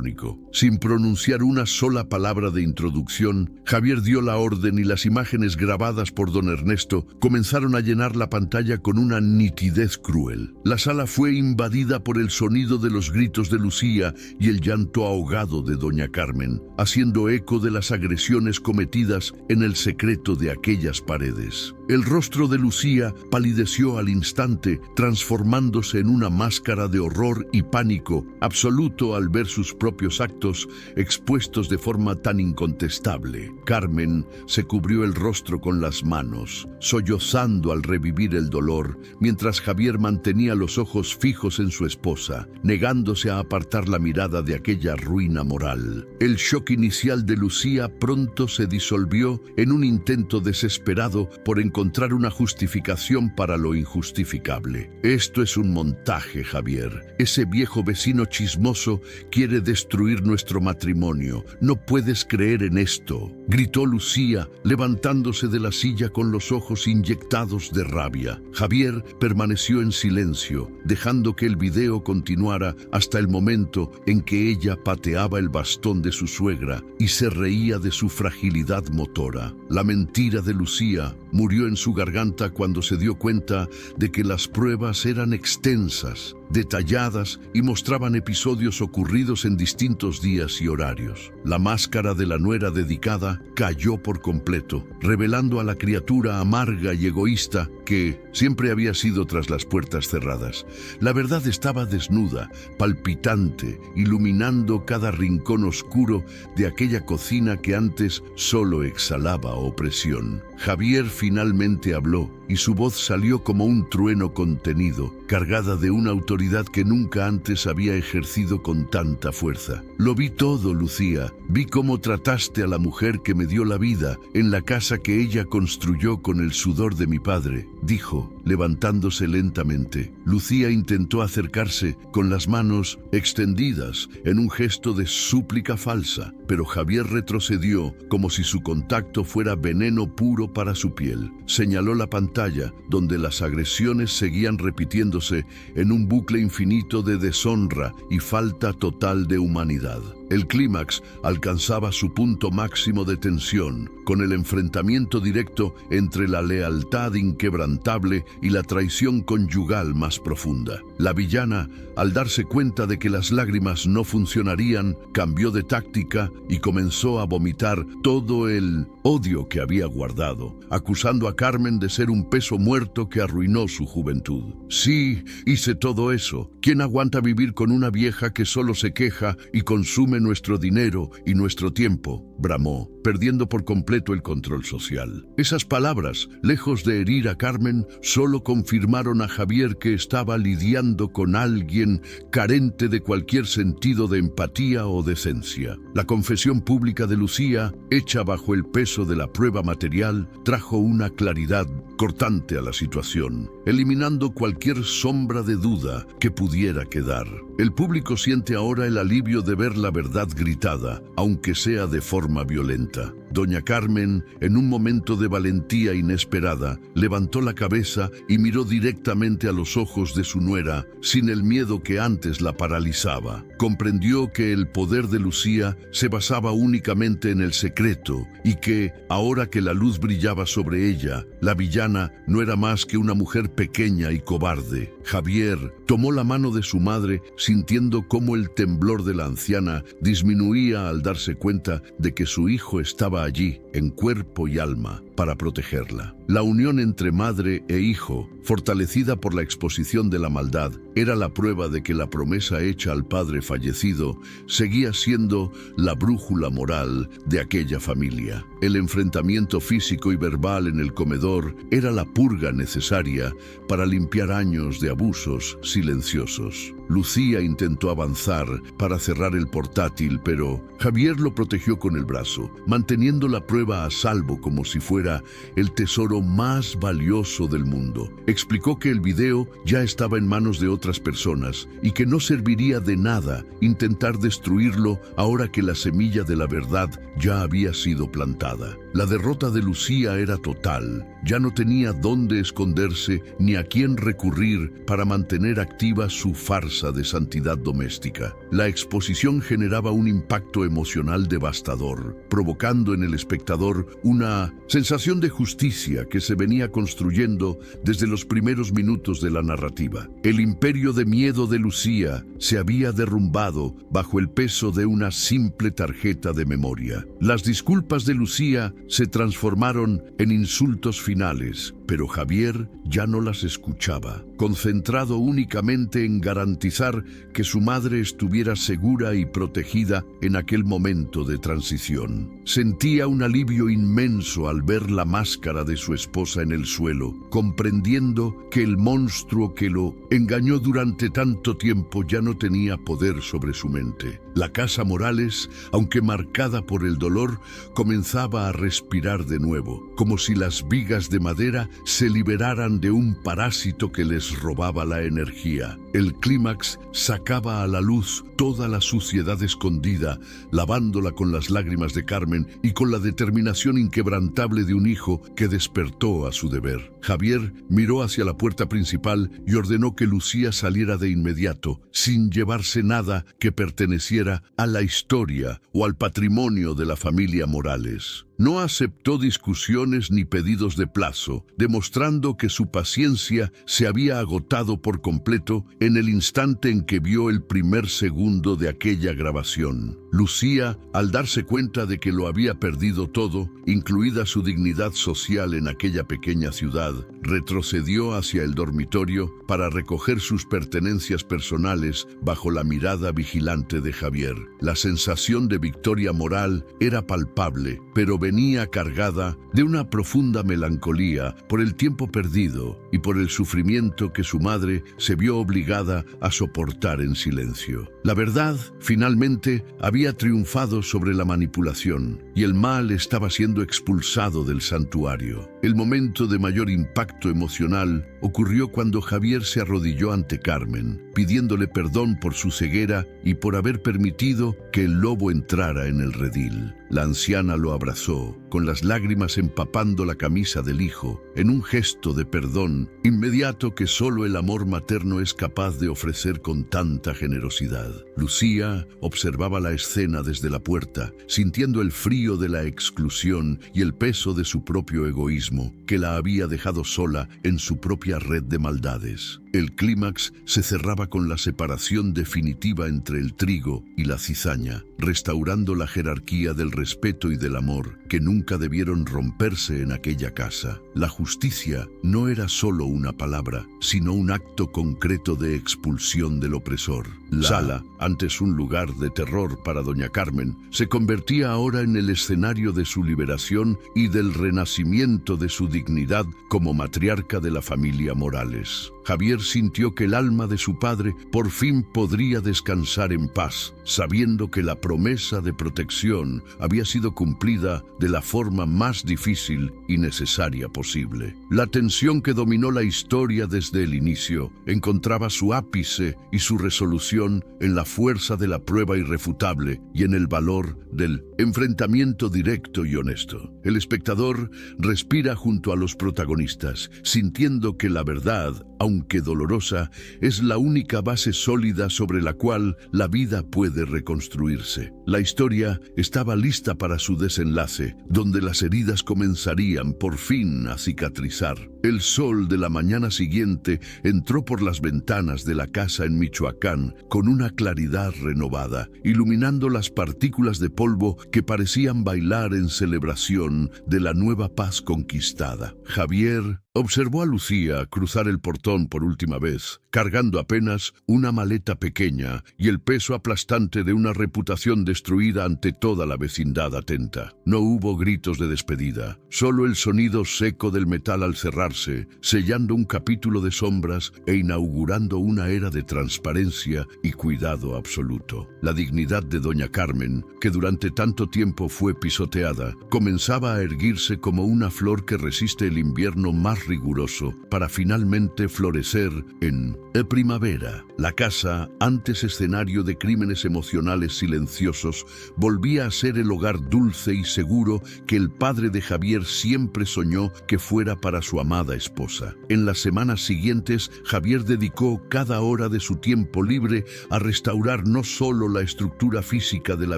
Sin pronunciar una sola palabra de introducción, Javier dio la orden y las imágenes grabadas por don Ernesto comenzaron a llenar la pantalla con una nitidez cruel. La sala fue invadida por el sonido de los gritos de Lucía y el llanto ahogado de doña Carmen, haciendo eco de las agresiones cometidas en el secreto de aquellas paredes. El rostro de Lucía palideció al instante, transformándose en una máscara de horror y pánico absoluto al ver sus propios actos expuestos de forma tan incontestable. Carmen se cubrió el rostro con las manos, sollozando al revivir el dolor, mientras Javier mantenía los ojos fijos en su esposa, negándose a apartar la mirada de aquella ruina moral. El shock inicial de Lucía pronto se disolvió en un intento desesperado por encontrar una justificación para lo injustificable. Esto es un montaje, Javier. Ese viejo vecino chismoso quiere destruir nuestro matrimonio. No puedes creer en esto, gritó Lucía, levantándose de la silla con los ojos inyectados de rabia. Javier permaneció en silencio, dejando que el video continuara hasta el momento en que ella pateaba el bastón de su suegra y se reía de su fragilidad motora. La mentira de Lucía murió en su garganta cuando se dio cuenta de que las pruebas eran extensas, detalladas y mostraban episodios ocurridos en distintos días y horarios. La máscara de la nuera dedicada cayó por completo, revelando a la criatura amarga y egoísta que siempre había sido tras las puertas cerradas. La verdad estaba desnuda, palpitante, iluminando cada rincón oscuro de aquella cocina que antes solo exhalaba opresión. Javier finalmente habló y su voz salió como un trueno contenido, cargada de una autoridad que nunca antes había ejercido con tanta fuerza. Lo vi todo, Lucía. Vi cómo trataste a la mujer que me dio la vida en la casa que ella construyó con el sudor de mi padre, dijo, levantándose lentamente. Lucía intentó acercarse con las manos extendidas en un gesto de súplica falsa, pero Javier retrocedió como si su contacto fuera veneno puro para su piel. Señaló la pantalla donde las agresiones seguían repitiéndose en un bucle infinito de deshonra y falta total de humanidad. El clímax alcanzaba su punto máximo de tensión, con el enfrentamiento directo entre la lealtad inquebrantable y la traición conyugal más profunda. La villana, al darse cuenta de que las lágrimas no funcionarían, cambió de táctica y comenzó a vomitar todo el odio que había guardado, acusando a Carmen de ser un peso muerto que arruinó su juventud. Sí, hice todo eso. ¿Quién aguanta vivir con una vieja que solo se queja y consume nuestro dinero y nuestro tiempo?, bramó, perdiendo por completo el control social. Esas palabras, lejos de herir a Carmen, solo confirmaron a Javier que estaba lidiando con alguien carente de cualquier sentido de empatía o decencia. La confesión pública de Lucía, hecha bajo el peso de la prueba material, trajo una claridad cortante a la situación. eliminando cualquier sombra de duda que pudiera quedar. El público siente ahora el alivio de ver la verdad gritada, aunque sea de forma violenta. Doña Carmen, en un momento de valentía inesperada, levantó la cabeza y miró directamente a los ojos de su nuera, sin el miedo que antes la paralizaba. Comprendió que el poder de Lucía se basaba únicamente en el secreto y que, ahora que la luz brillaba sobre ella, la villana no era más que una mujer pequeña y cobarde. Javier tomó la mano de su madre, sintiendo cómo el temblor de la anciana disminuía al darse cuenta de que su hijo estaba allí, en cuerpo y alma, para protegerla. La unión entre madre e hijo, fortalecida por la exposición de la maldad, era la prueba de que la promesa hecha al padre fallecido seguía siendo la brújula moral de aquella familia. El enfrentamiento físico y verbal en el comedor era la purga necesaria para limpiar años de abusos silenciosos. Lucía intentó avanzar para cerrar el portátil, pero Javier lo protegió con el brazo, manteniendo la prueba a salvo como si fuera el tesoro más valioso del mundo. Explicó que el video ya estaba en manos de otras personas y que no serviría de nada intentar destruirlo ahora que la semilla de la verdad ya había sido plantada. La derrota de Lucía era total. Ya no tenía dónde esconderse ni a quién recurrir para mantener activa su farsa de santidad doméstica. La exposición generaba un impacto emocional devastador, provocando en el espectador una sensación de justicia que se venía construyendo desde los primeros minutos de la narrativa. El imperio de miedo de Lucía se había derrumbado bajo el peso de una simple tarjeta de memoria. Las disculpas de Lucía se transformaron en insultos finales, pero Javier ya no las escuchaba, concentrado únicamente en garantizar que su madre estuviera segura y protegida en aquel momento de transición. Sentía un alivio inmenso al ver la máscara de su esposa en el suelo, comprendiendo que el monstruo que lo engañó durante tanto tiempo ya no tenía poder sobre su mente. La casa Morales, aunque marcada por el dolor, comenzaba a respirar de nuevo, como si las vigas de madera se liberaran de un parásito que les robaba la energía. El clímax sacaba a la luz toda la suciedad escondida, lavándola con las lágrimas de Carmen y con la determinación inquebrantable de un hijo que despertó a su deber. Javier miró hacia la puerta principal y ordenó que Lucía saliera de inmediato, sin llevarse nada que perteneciera a la historia o al patrimonio de la familia Morales. No aceptó discusiones ni pedidos de plazo, demostrando que su paciencia se había agotado por completo en el instante en que vio el primer segundo de aquella grabación. Lucía, al darse cuenta de que lo había perdido todo, incluida su dignidad social en aquella pequeña ciudad, retrocedió hacia el dormitorio para recoger sus pertenencias personales bajo la mirada vigilante de Javier. La sensación de victoria moral era palpable, pero venía cargada de una profunda melancolía por el tiempo perdido y por el sufrimiento que su madre se vio obligada a soportar en silencio. La verdad, finalmente, había triunfado sobre la manipulación y el mal estaba siendo expulsado del santuario. El momento de mayor impacto emocional ocurrió cuando Javier se arrodilló ante Carmen, pidiéndole perdón por su ceguera y por haber permitido que el lobo entrara en el redil. La anciana lo abrazó, con las lágrimas empapando la camisa del hijo, en un gesto de perdón inmediato que solo el amor materno es capaz de ofrecer con tanta generosidad. Lucía observaba la escena desde la puerta, sintiendo el frío de la exclusión y el peso de su propio egoísmo, que la había dejado sola en su propia red de maldades. El clímax se cerraba con la separación definitiva entre el trigo y la cizaña, restaurando la jerarquía del respeto y del amor que nunca debieron romperse en aquella casa. La justicia no era solo una palabra, sino un acto concreto de expulsión del opresor. La sala, antes un lugar de terror para doña Carmen, se convertía ahora en el escenario de su liberación y del renacimiento de su dignidad como matriarca de la familia Morales. Javier sintió que el alma de su padre por fin podría descansar en paz, sabiendo que la promesa de protección había sido cumplida de la forma más difícil y necesaria posible. La tensión que dominó la historia desde el inicio encontraba su ápice y su resolución en la fuerza de la prueba irrefutable y en el valor del enfrentamiento directo y honesto. El espectador respira junto a los protagonistas, sintiendo que la verdad, aunque dolorosa, es la única base sólida sobre la cual la vida puede reconstruirse. La historia estaba lista para su desenlace, donde las heridas comenzarían por fin a cicatrizar. El sol de la mañana siguiente entró por las ventanas de la casa en Michoacán con una claridad renovada, iluminando las partículas de polvo que parecían bailar en celebración de la nueva paz conquistada. Javier observó a Lucía cruzar el portón por última vez, cargando apenas una maleta pequeña y el peso aplastante de una reputación destruida ante toda la vecindad atenta. No hubo gritos de despedida, solo el sonido seco del metal al cerrarse, sellando un capítulo de sombras e inaugurando una era de transparencia y cuidado absoluto. La dignidad de doña Carmen, que durante tanto tiempo fue pisoteada, comenzaba a erguirse como una flor que resiste el invierno más riguroso para finalmente florecer en primavera. La casa, antes escenario de crímenes emocionales silenciosos, volvía a ser el hogar dulce y seguro que el padre de Javier siempre soñó que fuera para su amada esposa. En las semanas siguientes, Javier dedicó cada hora de su tiempo libre a restaurar no solo la estructura física de la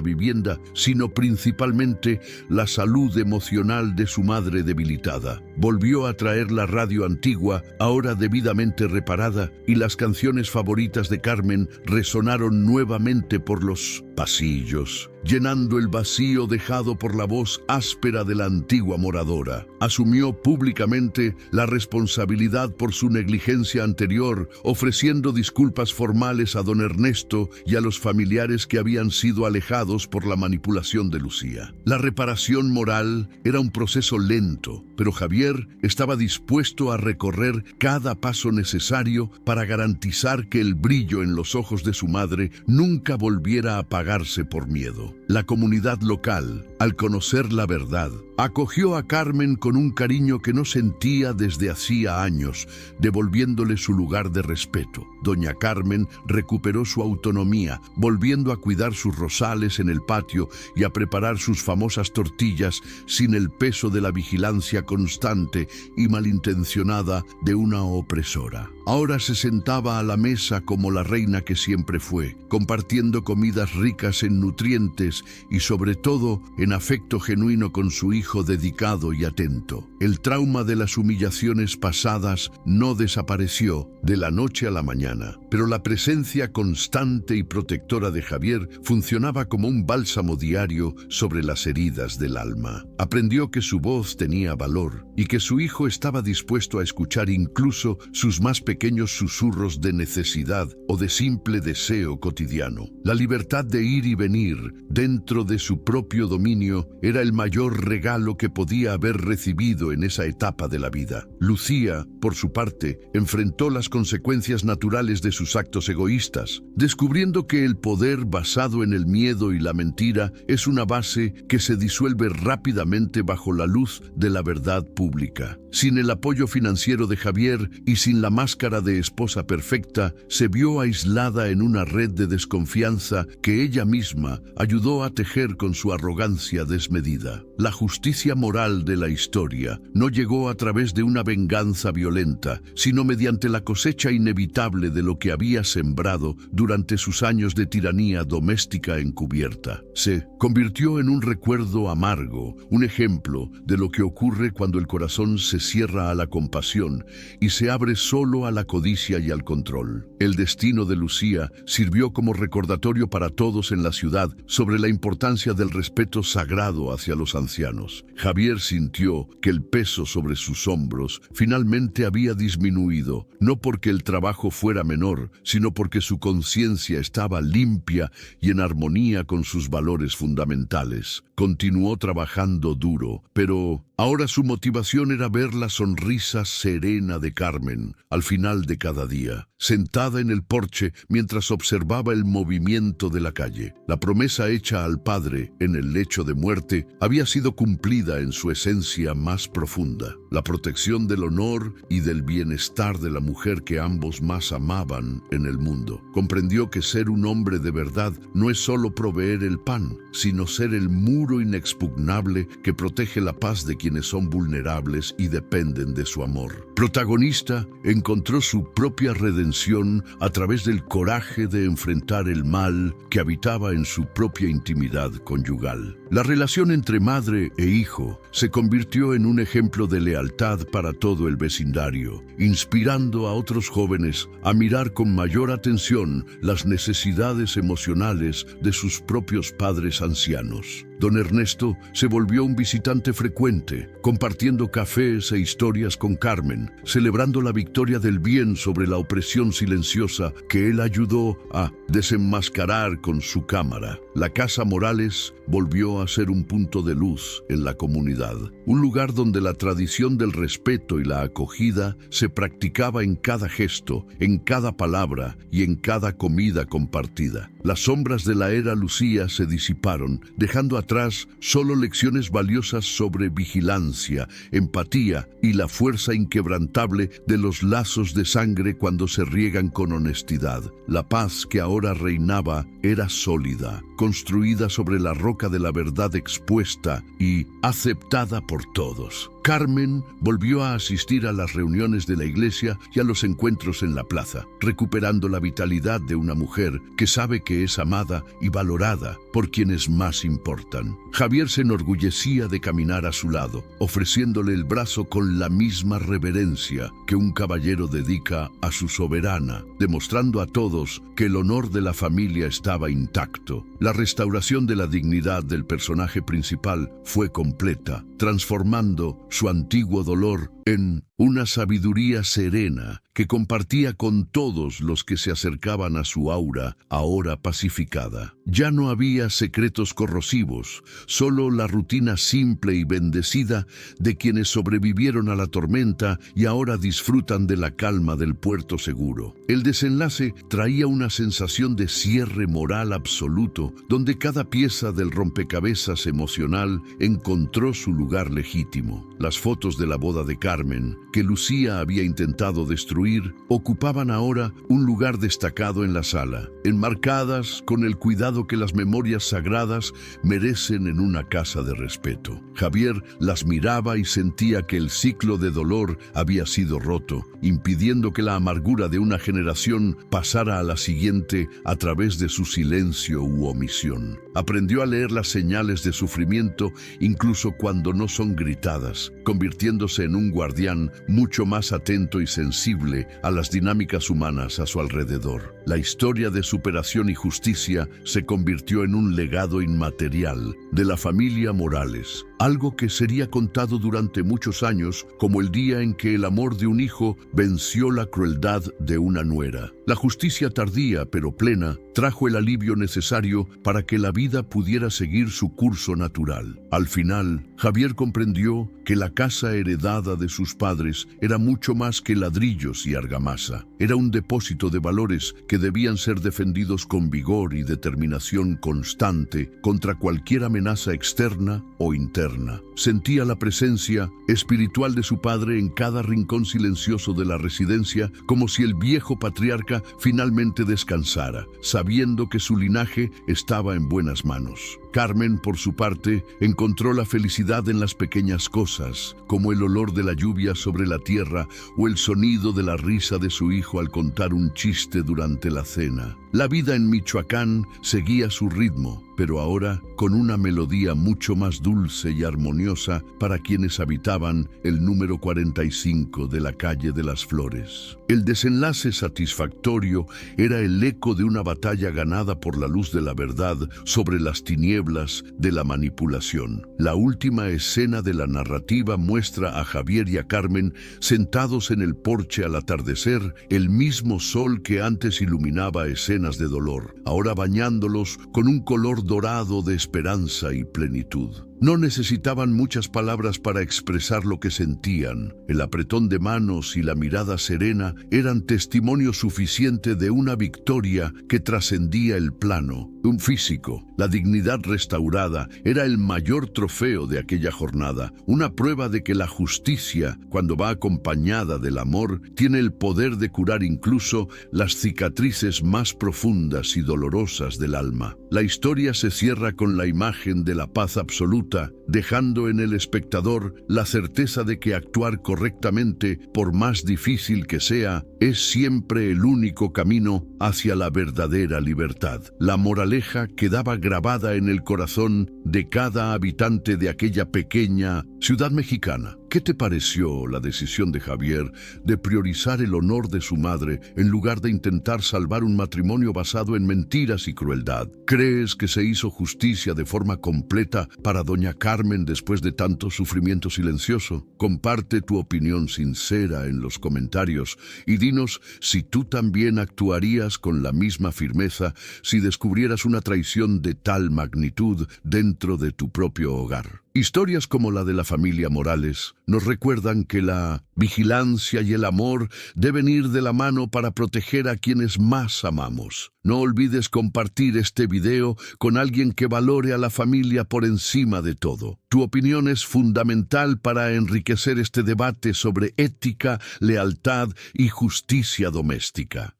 vivienda, sino principalmente la salud emocional de su madre debilitada. Volvió a traer la radio antigua, ahora debidamente reparada, y las canciones favoritas de Carmen resonaron nuevamente por los pasillos, llenando el vacío dejado por la voz áspera de la antigua moradora. Asumió públicamente la responsabilidad por su negligencia anterior, ofreciendo disculpas formales a don Ernesto y a los familiares que habían sido alejados por la manipulación de Lucía. La reparación moral era un proceso lento, pero Javier estaba dispuesto a recorrer cada paso necesario para garantizar que el brillo en los ojos de su madre nunca volviera a apagarse por miedo. La comunidad local, al conocer la verdad, acogió a Carmen con un cariño que no sentía desde hacía años, devolviéndole su lugar de respeto. Doña Carmen recuperó su autonomía, volviendo a cuidar sus rosales en el patio y a preparar sus famosas tortillas sin el peso de la vigilancia constante y malintencionada de una opresora. Ahora se sentaba a la mesa como la reina que siempre fue, compartiendo comidas ricas en nutrientes y sobre todo en afecto genuino con su hijo dedicado y atento. El trauma de las humillaciones pasadas no desapareció de la noche a la mañana, pero la presencia constante y protectora de Javier funcionaba como un bálsamo diario sobre las heridas del alma. Aprendió que su voz tenía valor y que su hijo estaba dispuesto a escuchar incluso sus más pequeños susurros de necesidad o de simple deseo cotidiano. La libertad de ir y venir dentro de su propio dominio era el mayor regalo que podía haber recibido en esa etapa de la vida. Lucía, por su parte, enfrentó las consecuencias naturales de sus actos egoístas, descubriendo que el poder basado en el miedo y la mentira es una base que se disuelve rápidamente bajo la luz de la verdad pública. Sin el apoyo financiero de Javier y sin la máscara de esposa perfecta, se vio aislada en una red de desconfianza que ella misma ayudó a tejer con su arrogancia desmedida. La justicia moral de la historia no llegó a través de una venganza violenta, sino mediante la cosecha inevitable de lo que había sembrado durante sus años de tiranía doméstica encubierta. Se convirtió en un recuerdo amargo, un ejemplo de lo que ocurre cuando el corazón se cierra a la compasión y se abre solo a la codicia y al control. El destino de Lucía sirvió como recordatorio para todos en la ciudad sobre sobre la importancia del respeto sagrado hacia los ancianos. Javier sintió que el peso sobre sus hombros finalmente había disminuido, no porque el trabajo fuera menor, sino porque su conciencia estaba limpia y en armonía con sus valores fundamentales. Continuó trabajando duro, pero ahora su motivación era ver la sonrisa serena de Carmen al final de cada día, sentada en el porche mientras observaba el movimiento de la calle. La promesa hecha al padre en el lecho de muerte había sido cumplida en su esencia más profunda. La protección del honor y del bienestar de la mujer que ambos más amaban en el mundo. Comprendió que ser un hombre de verdad no es solo proveer el pan, sino ser el muro inexpugnable que protege la paz de quienes son vulnerables y dependen de su amor. Protagonista encontró su propia redención a través del coraje de enfrentar el mal que habitaba en su propia intimidad conyugal. La relación entre madre e hijo se convirtió en un ejemplo de lealtad para todo el vecindario, inspirando a otros jóvenes a mirar con mayor atención las necesidades emocionales de sus propios padres ancianos. Don Ernesto se volvió un visitante frecuente, compartiendo cafés e historias con Carmen, celebrando la victoria del bien sobre la opresión silenciosa que él ayudó a desenmascarar con su cámara. La Casa Morales volvió a ser un punto de luz en la comunidad, un lugar donde la tradición del respeto y la acogida se practicaba en cada gesto, en cada palabra y en cada comida compartida. Las sombras de la era Lucía se disiparon, dejando atrás solo lecciones valiosas sobre vigilancia, empatía y la fuerza inquebrantable de los lazos de sangre cuando se riegan con honestidad. La paz que ahora reinaba era sólida, construida sobre la roca de la verdad expuesta y aceptada por todos. Carmen volvió a asistir a las reuniones de la iglesia y a los encuentros en la plaza, recuperando la vitalidad de una mujer que sabe que es amada y valorada por quienes más importan. Javier se enorgullecía de caminar a su lado, ofreciéndole el brazo con la misma reverencia que un caballero dedica a su soberana, demostrando a todos que el honor de la familia estaba intacto. La restauración de la dignidad del personaje principal fue completa, transformando su antiguo dolor en una sabiduría serena que compartía con todos los que se acercaban a su aura, ahora pacificada. Ya no había secretos corrosivos, solo la rutina simple y bendecida de quienes sobrevivieron a la tormenta y ahora disfrutan de la calma del puerto seguro. El desenlace traía una sensación de cierre moral absoluto, donde cada pieza del rompecabezas emocional encontró su lugar legítimo. Las fotos de la boda de Carmen, que Lucía había intentado destruir, ocupaban ahora un lugar destacado en la sala, enmarcadas con el cuidado que las memorias sagradas merecen en una casa de respeto. Javier las miraba y sentía que el ciclo de dolor había sido roto, impidiendo que la amargura de una generación pasara a la siguiente a través de su silencio u omisión. Aprendió a leer las señales de sufrimiento incluso cuando no son gritadas, convirtiéndose en un guardián mucho más atento y sensible a las dinámicas humanas a su alrededor. La historia de superación y justicia se convirtió en un legado inmaterial de la familia Morales, algo que sería contado durante muchos años como el día en que el amor de un hijo venció la crueldad de una nuera. La justicia tardía pero plena trajo el alivio necesario para que la vida pudiera seguir su curso natural. Al final, Javier comprendió que la casa heredada de sus padres era mucho más que ladrillos y argamasa. Era un depósito de valores que debían ser defendidos con vigor y determinación constante contra cualquier amenaza externa o interna. Sentía la presencia espiritual de su padre en cada rincón silencioso de la residencia, como si el viejo patriarca finalmente descansara, sabiendo que su linaje estaba en buenas manos. Carmen, por su parte, encontró la felicidad en las pequeñas cosas, como el olor de la lluvia sobre la tierra o el sonido de la risa de su hijo al contar un chiste durante la cena. La vida en Michoacán seguía su ritmo, pero ahora con una melodía mucho más dulce y armoniosa para quienes habitaban el número 45 de la calle de las Flores. El desenlace satisfactorio era el eco de una batalla ganada por la luz de la verdad sobre las tinieblas de la manipulación. La última escena de la narrativa muestra a Javier y a Carmen sentados en el porche al atardecer, el mismo sol que antes iluminaba escenas de dolor, ahora bañándolos con un color dorado de esperanza y plenitud. No necesitaban muchas palabras para expresar lo que sentían. El apretón de manos y la mirada serena eran testimonio suficiente de una victoria que trascendía el plano, un físico. La dignidad restaurada era el mayor trofeo de aquella jornada, una prueba de que la justicia, cuando va acompañada del amor, tiene el poder de curar incluso las cicatrices más profundas y dolorosas del alma. La historia se cierra con la imagen de la paz absoluta, dejando en el espectador la certeza de que actuar correctamente, por más difícil que sea, es siempre el único camino hacia la verdadera libertad. La moraleja quedaba grabada en el corazón de cada habitante de aquella pequeña ciudad mexicana. ¿Qué te pareció la decisión de Javier de priorizar el honor de su madre en lugar de intentar salvar un matrimonio basado en mentiras y crueldad? ¿Crees que se hizo justicia de forma completa para doña Carmen después de tanto sufrimiento silencioso? Comparte tu opinión sincera en los comentarios y dinos si tú también actuarías con la misma firmeza si descubrieras una traición de tal magnitud dentro de tu propio hogar. Historias como la de la familia Morales nos recuerdan que la vigilancia y el amor deben ir de la mano para proteger a quienes más amamos. No olvides compartir este video con alguien que valore a la familia por encima de todo. Tu opinión es fundamental para enriquecer este debate sobre ética, lealtad y justicia doméstica.